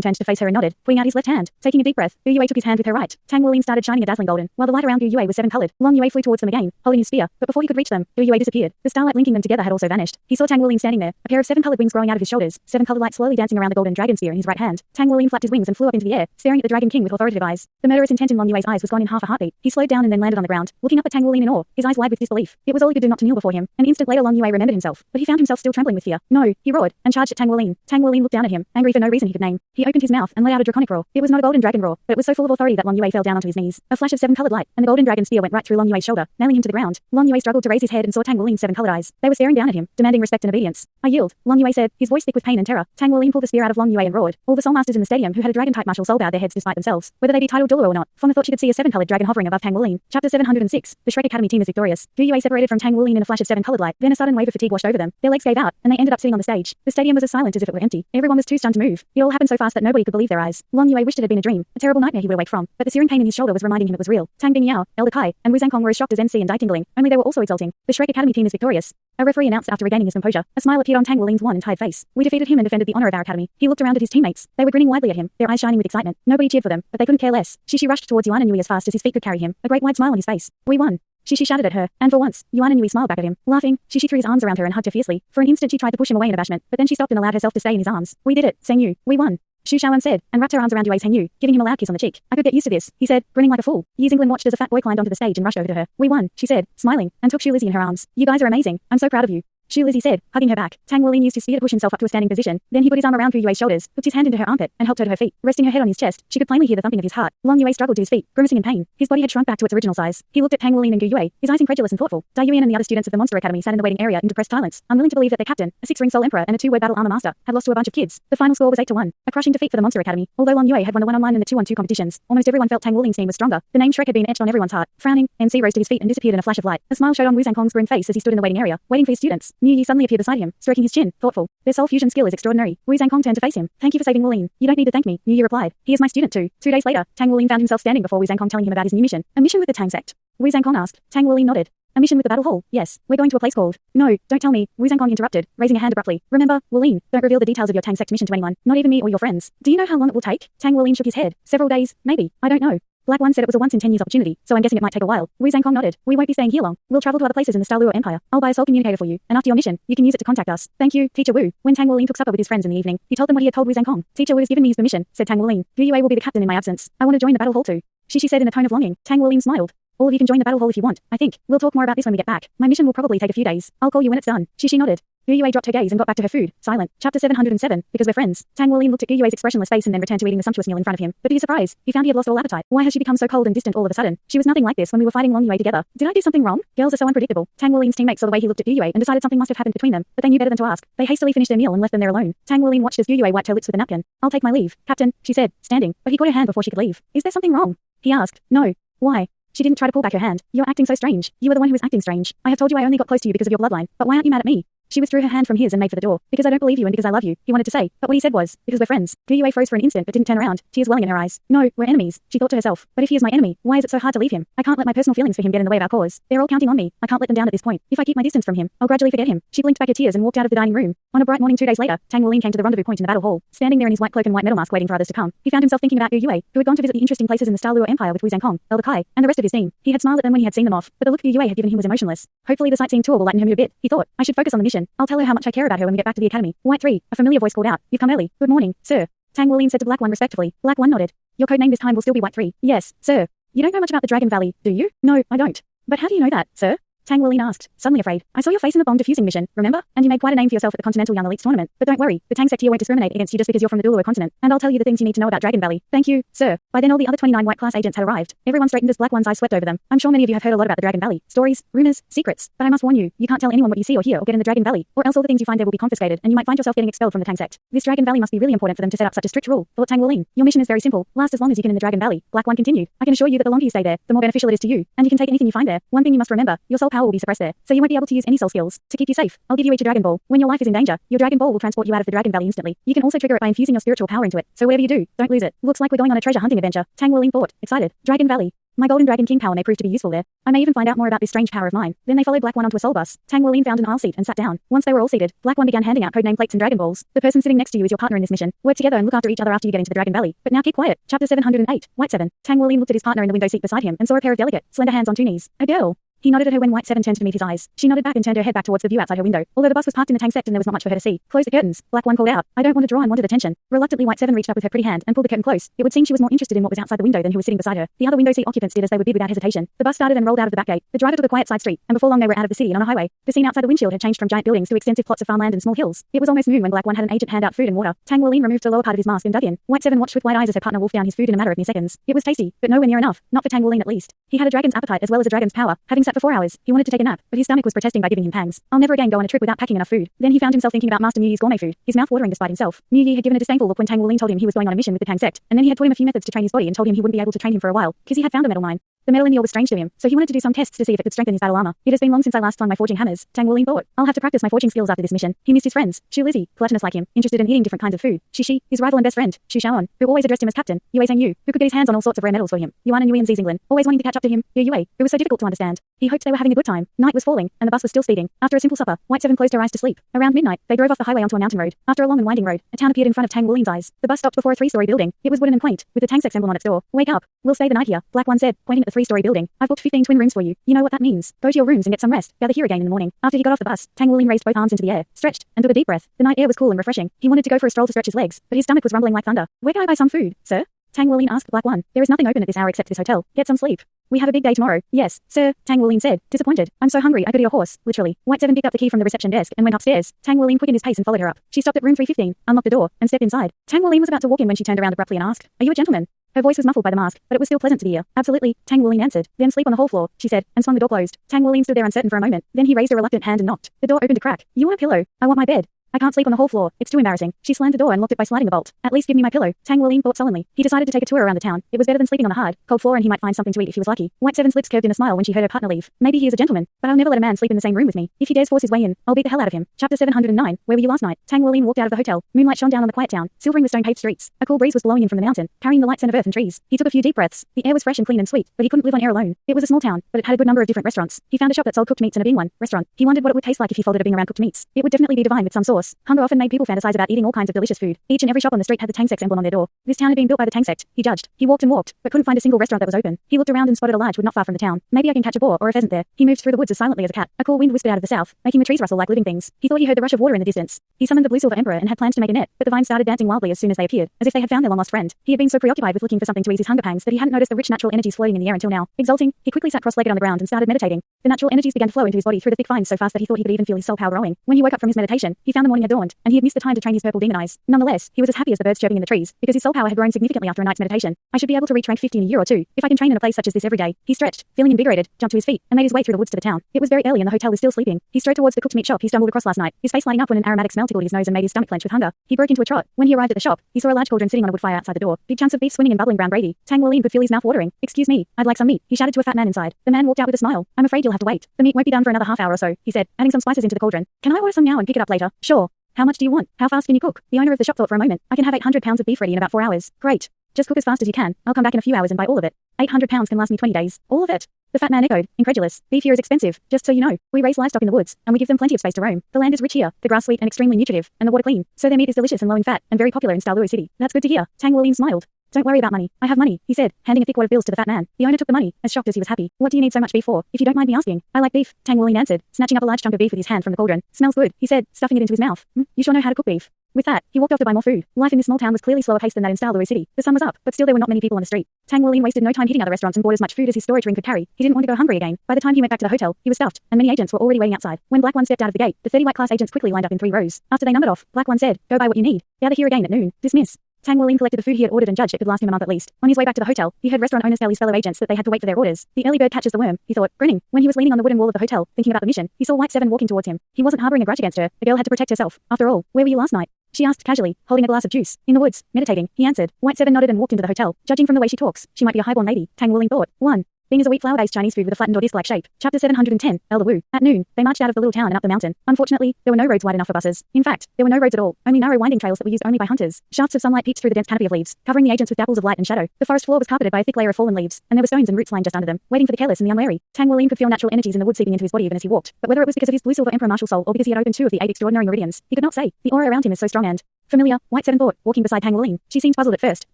turned to face her and nodded, putting out his left hand. Taking a deep breath, Gu Yue took his hand with her right. Tang Wulin started shining a dazzling golden, while the light around Gu Yue was seven-colored. Long Yue flew towards them again, holding his spear, but before he could reach them, Gu Yue disappeared. The starlight linking them together had also vanished. He saw Tang Wulin standing there, a pair of seven-colored wings growing out of his shoulders, seven-colored light slowly dancing around the golden dragon spear in his right hand. Tang Wulin flapped his wings and flew up into the air, staring at the Dragon King with authoritative eyes. The murderous intent in Long Yue's eyes was gone in half a heartbeat. He slowed down and then landed on the ground, looking up at Tang Wulin in awe, his eyes wide with disbelief. It was all he could do not to kneel before him. An instant later Long Yue remembered himself, but he found himself still trembling with fear. No, he roared, and charged at Tang Wulin. Tang Wulin looked down at him, angry for no reason he could name. He opened his mouth and let out a draconic roar. It was not a golden dragon roar, but it was so full of authority that Long Yue fell down onto his knees. A flash of seven-colored light, and the golden dragon spear went right through Long Yue's shoulder, nailing him to the ground. Long Yue struggled to raise his head and saw Tang Wulin's seven-colored eyes. They were staring down at him, demanding respect and obedience. I yield, Long Yue said, his voice thick with pain and terror. Tang Wulin pulled the spear out of Long Yue and roared. All the soul masters in the stadium who had a dragon-type martial soul bowed their heads despite themselves, whether they be titled Douluo or not. Fona thought she could see a seven-colored dragon hovering above Tang Wulin. Chapter 706. The Shrek Academy team is victorious. Gu Yue separated from Tang Wulin in a flash of seven-colored light. Then a sudden wave of fatigue washed over them. Their legs gave out, and they ended up sitting on the stage. The stadium was as silent as if it were empty. Everyone was too stunned to move. It all happened so fast that nobody could believe their eyes. Long Yue wished it had been a dream, a terrible nightmare he would awake from, but the searing pain in his shoulder was reminding him it was real. Tang Bingyao, Elder Kai, and Wu Zhangkong were as shocked as NC and Dai Tingling, only they were also exulting. The Shrek Academy team is victorious. A referee announced after regaining his composure. A smile appeared on Tang Wulin's wan and tired face. We defeated him and defended the honor of our academy. He looked around at his teammates. They were grinning widely at him, their eyes shining with excitement. Nobody cheered for them, but they couldn't care less. Shishi rushed towards Yuanen Yehui as fast as his feet could carry him, a great wide smile on his face. We won. Shishi shouted at her, and for once, Yuanen Yehui smiled back at him. Laughing, Shishi threw his arms around her and hugged her fiercely. For an instant she tried to push him away in abashment, but then she stopped and allowed herself to stay in his arms. We did it, Sang Yu. We won. Xu Xiaoan said, and wrapped her arms around Yue's Heng Yu, giving him a loud kiss on the cheek. I could get used to this, he said, grinning like a fool. Yi Xingling watched as a fat boy climbed onto the stage and rushed over to her. We won, she said, smiling, and took Xu Lizzie in her arms. You guys are amazing. I'm so proud of you. Xu Lizzie said, hugging her back. Tang Wulin used his spear to push himself up to a standing position. Then he put his arm around Gu Yue's shoulders, hooked his hand into her armpit, and helped her to her feet. Resting her head on his chest, she could plainly hear the thumping of his heart. Long Yue struggled to his feet, grimacing in pain. His body had shrunk back to its original size. He looked at Tang Wulin and Gu Yue, his eyes incredulous and thoughtful. Dai Yuan and the other students of the Monster Academy sat in the waiting area in depressed silence, unwilling to believe that their captain, a six-ring soul emperor and a two-word battle armor master, had lost to a bunch of kids. The final score was 8-1, a crushing defeat for the Monster Academy. Although Long Yue had won the one-on-one and the two-on-two competitions, almost everyone felt Tang Wulin's team was stronger. The name Shrek had been etched on everyone's heart. Frowning, NC rose to his feet and disappeared in a flash of light. A smile showed on Wu Zhangkong's grim face as he stood in the waiting area, waiting for his students. Mu Yi suddenly appeared beside him, stroking his chin, thoughtful. Their soul fusion skill is extraordinary. Wu Zhangkong turned to face him. Thank you for saving Wulin. You don't need to thank me, Mu Yi replied. He is my student too. 2 days later, Tang Wulin found himself standing before Wu Zhangkong telling him about his new mission. A mission with the Tang sect. Wu Zhangkong asked. Tang Wulin nodded. A mission with the battle hall? Yes. We're going to a place called... No, don't tell me. Wu Zhangkong interrupted, raising a hand abruptly. Remember, Wulin, don't reveal the details of your Tang sect mission to anyone, not even me or your friends. Do you know how long it will take? Tang Wulin shook his head. Several days, maybe. I don't know. Black One said it was a once in 10 years opportunity, so I'm guessing it might take a while. Wu Zhangkong nodded. We won't be staying here long. We'll travel to other places in the Douluo Empire. I'll buy a soul communicator for you, and after your mission, you can use it to contact us. Thank you, Teacher Wu. When Tang Wulin took supper with his friends in the evening, he told them what he had told Wu Zhangkong. Teacher Wu has given me his permission, said Tang Wulin. Gu Yue will be the captain in my absence. I want to join the battle hall too. Shishi said in a tone of longing. Tang Wulin smiled. All of you can join the battle hall if you want, I think. We'll talk more about this when we get back. My mission will probably take a few days. I'll call you when it's done. Shishi nodded. Gu Yue dropped her gaze and got back to her food, silent. Chapter 707, because we're friends. Tang Wulin looked at Gu Yue's expressionless face and then returned to eating the sumptuous meal in front of him. But to his surprise, he found he had lost all appetite. Why has she become so cold and distant all of a sudden? She was nothing like this when we were fighting Long Yue together. Did I do something wrong? Girls are so unpredictable. Tang Wulin's teammates saw the way he looked at Gu Yue and decided something must have happened between them, but they knew better than to ask. They hastily finished their meal and left them there alone. Tang Wulin watched as Gu Yue wiped her lips with a napkin. I'll take my leave, Captain, she said, standing, but he caught her hand before she could leave. Is there something wrong? He asked. No. Why? She didn't try to pull back her hand. You're acting so strange. You were the one who was acting strange. I have told you I only got close to you because of your bloodline, but why aren't you mad at me? She withdrew her hand from his and made for the door. Because I don't believe you and because I love you, he wanted to say, but what he said was, because we're friends. Gu Yue froze for an instant but didn't turn around, tears welling in her eyes. No, we're enemies, she thought to herself. But if he is my enemy, why is it so hard to leave him? I can't let my personal feelings for him get in the way of our cause. They're all counting on me. I can't let them down at this point. If I keep my distance from him, I'll gradually forget him. She blinked back her tears and walked out of the dining room. On a bright morning 2 days later, Tang Wulin came to the rendezvous point in the battle hall. Standing there in his white cloak and white metal mask waiting for others to come, he found himself thinking about Gu Yue, who had gone to visit the interesting places in the Douluo Empire with Wu Zhangkong, Elder Kai, and the rest of his team. He had smiled at them when he had seen them off, but the look Gu Yue had given him was emotionless. Hopefully the sightseeing tour will lighten her mood a bit, he thought. I should focus on the mission. I'll tell her how much I care about her when we get back to the academy. White 3, a familiar voice called out. You've come early. Good morning, sir. Tang Wulin said to Black 1 respectfully. Black 1 nodded. Your code name this time will still be White 3. Yes, sir. You don't know much about the Dragon Valley, do you? No, I don't. But how do you know that, sir? Tang Wulin asked, suddenly afraid. I saw your face in the bomb defusing mission, remember? And you made quite a name for yourself at the Continental Young Elites tournament. But don't worry, the Tang sect here won't discriminate against you just because you're from the Douluo continent. And I'll tell you the things you need to know about Dragon Valley. Thank you, sir. By then all the other 29 white class agents had arrived. Everyone straightened as Black 1's eyes swept over them. I'm sure many of you have heard a lot about the Dragon Valley. Stories, rumors, secrets. But I must warn you, you can't tell anyone what you see or hear or get in the Dragon Valley. Or else all the things you find there will be confiscated and you might find yourself getting expelled from the Tang sect. This Dragon Valley must be really important for them to set up such a strict rule, thought Tang Wulin. Your mission is very simple. Last as long as you can in the Dragon Valley. Black 1 continued. I can assure you that the longer you stay there, the more beneficial it is to you. And you can take anything you find there. One thing you must remember, your soul power will be suppressed there. So you won't be able to use any soul skills. To keep you safe, I'll give you each a Dragon Ball. When your life is in danger, your Dragon Ball will transport you out of the Dragon Valley instantly. You can also trigger it by infusing your spiritual power into it. So whatever you do, don't lose it. Looks like we're going on a treasure hunting adventure. Tang Wulin thought, excited. Dragon Valley. My Golden Dragon King power may prove to be useful there. I may even find out more about this strange power of mine. Then they followed Black 1 onto a soul bus. Tang Wulin found an aisle seat and sat down. Once they were all seated, Black 1 began handing out codename plates and Dragon Balls. The person sitting next to you is your partner in this mission. Work together and look after each other after you get into the Dragon Valley. But now keep quiet. Chapter 708, White 7. Tang Wulin looked at his partner in the window seat beside him and saw a pair of delicate, slender hands on 2 knees. A girl. He nodded at her when White 7 turned to meet his eyes. She nodded back and turned her head back towards the view outside her window. Although the bus was parked in the Tang sect and there was not much for her to see. Close the curtains. Black 1 called out. I don't want to draw unwanted attention. Reluctantly White 7 reached up with her pretty hand and pulled the curtain close. It would seem she was more interested in what was outside the window than who was sitting beside her. The other window seat occupants did as they would bid without hesitation. The bus started and rolled out of the back gate. The driver took a quiet side street, and before long they were out of the city and on a highway. The scene outside the windshield had changed from giant buildings to extensive plots of farmland and small hills. It was almost noon when Black 1 had an agent hand out food and water. Tang Wulin removed the lower part of his mask and dug in. White 7 watched with wide eyes as her partner wolfed down his food in a matter of mere seconds. It was tasty, but nowhere near enough. Not for Tang Wulin at least. He had a dragon's appetite as well as a dragon's power. Having sat for 4 hours, he wanted to take a nap, but his stomach was protesting by giving him pangs. I'll never again go on a trip without packing enough food. Then he found himself thinking about Master Mu Yi's gourmet food, his mouth watering despite himself. Mu Yi had given a disdainful look when Tang Wulin told him he was going on a mission with the Tang sect, and then he had taught him a few methods to train his body and told him he wouldn't be able to train him for a while, because he had found a metal mine. The metal in the ore was strange to him, so he wanted to do some tests to see if it could strengthen his battle armor. It has been long since I last flung my forging hammers, Tang Wulin thought. I'll have to practice my forging skills after this mission. He missed his friends, Shu Lizzie, gluttonous like him, interested in eating different kinds of food. Shi, his rival and best friend, Shu Shaon, who always addressed him as Captain, Yuanen Yehui, who could get his hands on all sorts of rare metals for him. Yuanen Yehui and Zengling, always wanting to catch up to him, Yue, who was so difficult to understand. He hoped they were having a good time. Night was falling, and the bus was still speeding. After a simple supper, White 7 closed her eyes to sleep. Around midnight, they drove off the highway onto a mountain road. After a long and winding road, a town appeared in front of Tang Wulin's eyes. The bus stopped before a 3-story building. It was wooden and quaint, with the Tang sect emblem on its door. Wake up. We'll stay the night here, Black 1 said, pointing at the 3-story building. I've booked 15 twin rooms for you. You know what that means. Go to your rooms and get some rest. Gather here again in the morning. After he got off the bus, Tang Wulin raised both arms into the air, stretched, and took a deep breath. The night air was cool and refreshing. He wanted to go for a stroll to stretch his legs, but his stomach was rumbling like thunder. Where can I buy some food, sir? Tang Wulin asked Black 1. There is nothing open at this hour except this hotel. Get some sleep. We have a big day tomorrow. Yes, sir, Tang Wulin said, disappointed. I'm so hungry I could eat a horse, literally. White 7 picked up the key from the reception desk and went upstairs. Tang Wulin quickened his pace and followed her up. She stopped at room 315, unlocked the door, and stepped inside. Tang Wulin was about to walk in when she turned around abruptly and asked, Are you a gentleman? Her voice was muffled by the mask, but it was still pleasant to the ear. Absolutely, Tang Wulin answered. Then sleep on the hall floor, she said, and swung the door closed. Tang Wulin stood there uncertain for a moment. Then he raised a reluctant hand and knocked. The door opened a crack. You want a pillow? I want my bed. I can't sleep on the hall floor. It's too embarrassing. She slammed the door and locked it by sliding the bolt. At least give me my pillow, Tang Wulin thought sullenly. He decided to take a tour around the town. It was better than sleeping on the hard, cold floor and he might find something to eat if he was lucky. White 7's lips curved in a smile when she heard her partner leave. Maybe he is a gentleman, but I'll never let a man sleep in the same room with me. If he dares force his way in, I'll beat the hell out of him. Chapter 709. Where were you last night? Tang Wulin walked out of the hotel. Moonlight shone down on the quiet town, silvering the stone-paved streets. A cool breeze was blowing in from the mountain, carrying the light scent of earth and trees. He took a few deep breaths. The air was fresh and clean and sweet, but he couldn't live on air alone. It was a small town, but it had a good number of different restaurants. He found a shop that sold cooked meats and a bean one restaurant. He wondered what it would taste like if he folded a bean around cooked meats. It would definitely be divine with some sauce. course, hunger often made people fantasize about eating all kinds of delicious food. Each and every shop on the street had the Tang sect emblem on their door. This town had been built by the Tang sect, he judged. He walked and walked, but couldn't find a single restaurant that was open. He looked around and spotted a large wood not far from the town. Maybe I can catch a boar or a pheasant there. He moved through the woods as silently as a cat. A cool wind whispered out of the south, making the trees rustle like living things. He thought he heard the rush of water in the distance. He summoned the blue silver emperor and had plans to make a net, but the vines started dancing wildly as soon as they appeared, as if they had found their long lost friend. He had been so preoccupied with looking for something to ease his hunger pangs that he hadn't noticed the rich natural energies floating in the air until now. Exulting, he quickly sat cross-legged on the ground and started meditating. The natural energies began to flow into his body through the thick vines so fast that he thought he could even feel his soul power growing. When he woke up from his meditation, he found the morning had dawned, and he had missed the time to train his purple demon eyes. Nonetheless, he was as happy as the birds chirping in the trees, because his soul power had grown significantly after a night's meditation. I should be able to reach rank 50 in a year or two, if I can train in a place such as this every day. He stretched, feeling invigorated, jumped to his feet, and made his way through the woods to the town. It was very early and the hotel was still sleeping. He strode towards the cooked meat shop he stumbled across last night, his face lighting up when an aromatic smell tickled his nose and made his stomach clench with hunger. He broke into a trot. When he arrived at the shop, he saw a large cauldron sitting on a wood fire outside the door. Big chunks of beef swimming in bubbling brown gravy. Tang Wulin could feel his mouth watering. "Excuse me, I'd like some meat," he shouted to a fat man inside. The man walked out with a smile. "I'm afraid you'll have to wait. The meat won't be done for another half hour or so," he said, adding some spices into the cauldron. "Can I order some now and pick it up later?" "Sure. How much do you want? How fast can you cook?" The owner of the shop thought for a moment. "I can have 800 pounds of beef ready in about 4 hours." "Great. Just cook as fast as you can. I'll come back in a few hours and buy all of it." 800 pounds can last me 20 days. All of it? The fat man echoed, incredulous. "Beef here is expensive, just so you know. We raise livestock in the woods, and we give them plenty of space to roam. The land is rich here, the grass sweet and extremely nutritive, and the water clean. So their meat is delicious and low in fat, and very popular in Douluo City." "That's good to hear." Tang Wulin smiled. "Don't worry about money. I have money," he said, handing a thick wad of bills to the fat man. The owner took the money, as shocked as he was happy. "What do you need so much beef for, if you don't mind me asking?" "I like beef," Tang Wulin answered, snatching up a large chunk of beef with his hand from the cauldron. "Smells good," he said, stuffing it into his mouth. You sure know how to cook beef." With that, he walked off to buy more food. Life in this small town was clearly slower paced than that in Douluo City. The sun was up, but still there were not many people on the street. Tang Wulin wasted no time hitting other restaurants and bought as much food as his storage room could carry. He didn't want to go hungry again. By the time he went back to the hotel, he was stuffed, and many agents were already waiting outside. When Black One stepped out of the gate, the 30 white class agents quickly lined up in 3 rows. After they numbered off, Black One said, "Go buy what you need. Gather here again at noon. Dismiss." Tang Wulin collected the food he had ordered and judged it could last him a month at least. On his way back to the hotel, he heard restaurant owners tell his fellow agents that they had to wait for their orders. The early bird catches the worm, he thought, grinning. When he was leaning on the wooden wall of the hotel, thinking about the mission, he saw White Seven walking towards him. He wasn't harboring a grudge against her. The girl had to protect herself. After all, where were you last night? She asked casually, holding a glass of juice. "In the woods, meditating," he answered. White Seven nodded and walked into the hotel. Judging from the way she talks, she might be a highborn lady, Tang Wulin thought. 1. Being is a wheat flour-based Chinese food with a flattened or disc-like shape. Chapter 710, Elder Wu. At noon, they marched out of the little town and up the mountain. Unfortunately, there were no roads wide enough for buses. In fact, there were no roads at all, only narrow winding trails that were used only by hunters. Shafts of sunlight peeked through the dense canopy of leaves, covering the agents with dapples of light and shadow. The forest floor was carpeted by a thick layer of fallen leaves, and there were stones and roots lying just under them, waiting for the careless and the unwary. Tang Wulin could feel natural energies in the wood seeping into his body even as he walked, but whether it was because of his blue silver emperor martial soul or because he had opened 2 of the 8 extraordinary meridians, he could not say. The aura around him is so strong and familiar, White Seven thought, walking beside Tang Wulin. She seemed puzzled at first,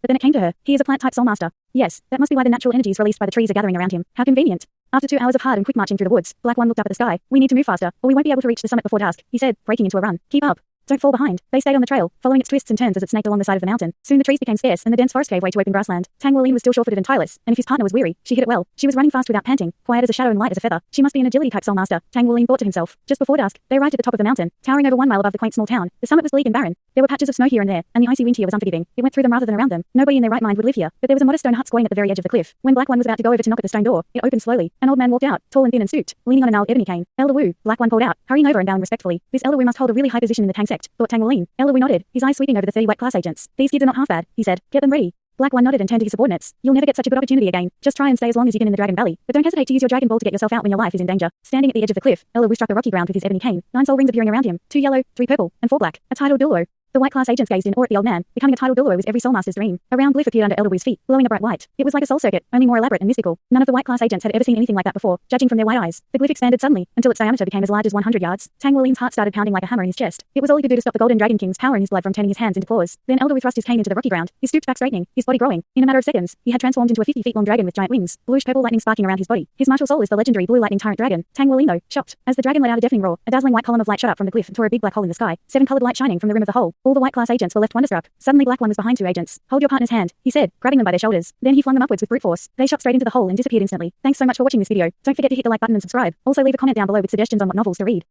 but then it came to her. He is a plant-type soul master. Yes, that must be why the natural energies released by the trees are gathering around him. How convenient. After 2 hours of hard and quick marching through the woods, Black One looked up at the sky. "We need to move faster, or we won't be able to reach the summit before dusk," he said, breaking into a run. "Keep up. Don't fall behind." They stayed on the trail, following its twists and turns as it snaked along the side of the mountain. Soon the trees became scarce, and the dense forest gave way to open grassland. Tang Wulin was still sure-footed and tireless, and if his partner was weary, she hit it well. She was running fast without panting, quiet as a shadow and light as a feather. She must be an agility-type soul master, Tang Wulin thought to himself. Just before dusk, they arrived at the top of the mountain, towering over 1 mile above the quaint small town. The summit was bleak and barren. There were patches of snow here and there, and the icy wind here was unforgiving. It went through them rather than around them. Nobody in their right mind would live here, but there was a modest stone hut squatting at the very edge of the cliff. When Black One was about to go over to knock at the stone door, it opened slowly. An old man walked out, tall and thin and stooped, leaning on a gnarled ebony cane. "Elder Wu," Black One called out, hurrying over and bowing respectfully. This Elder Wu must hold a really high position in the Tang sect, thought Tang Wulin. Elder Wu nodded, his eyes sweeping over the 30 white class agents. "These kids are not half bad," he said. "Get them ready." Black One nodded and turned to his subordinates. "You'll never get such a good opportunity again. Just try and stay as long as you can in the Dragon Valley, but don't hesitate to use your Dragon Ball to get yourself out when your life is in danger." Standing at the edge of the cliff, Elder Wu struck the rocky ground with his ebony cane. 9 soul rings appearing around him, 2 yellow, 3 purple, and 4 black. A titled Douluo. The white class agents gazed in awe at the old man. Becoming a titled Douluo was every soul master's dream. A round glyph appeared under Elder Wu's feet, glowing a bright white. It was like a soul circuit, only more elaborate and mystical. None of the white class agents had ever seen anything like that before, judging from their white eyes. The glyph expanded suddenly, until its diameter became as large as 100 yards. Tang Wulin's heart started pounding like a hammer in his chest. It was all he could do to stop the Golden Dragon King's power in his blood from turning his hands into claws. Then Elder Wu thrust his cane into the rocky ground, his stooped back straightening, his body growing. In a matter of seconds, he had transformed into a 50 feet long dragon with giant wings, bluish purple lightning sparking around his body. His martial soul is the legendary blue lightning tyrant dragon. Tang Wulin though, shocked. As the dragon let out a deafening roar, a dazzling white column of light shot up from the cliff and tore a big black hole in the sky, 7 colored light shining from the rim of the hole. All the white class agents were left wonderstruck. Suddenly Black One was behind 2 agents. "Hold your partner's hand," he said, grabbing them by their shoulders. Then he flung them upwards with brute force. They shot straight into the hole and disappeared instantly. Thanks so much for watching this video. Don't forget to hit the like button and subscribe. Also leave a comment down below with suggestions on what novels to read.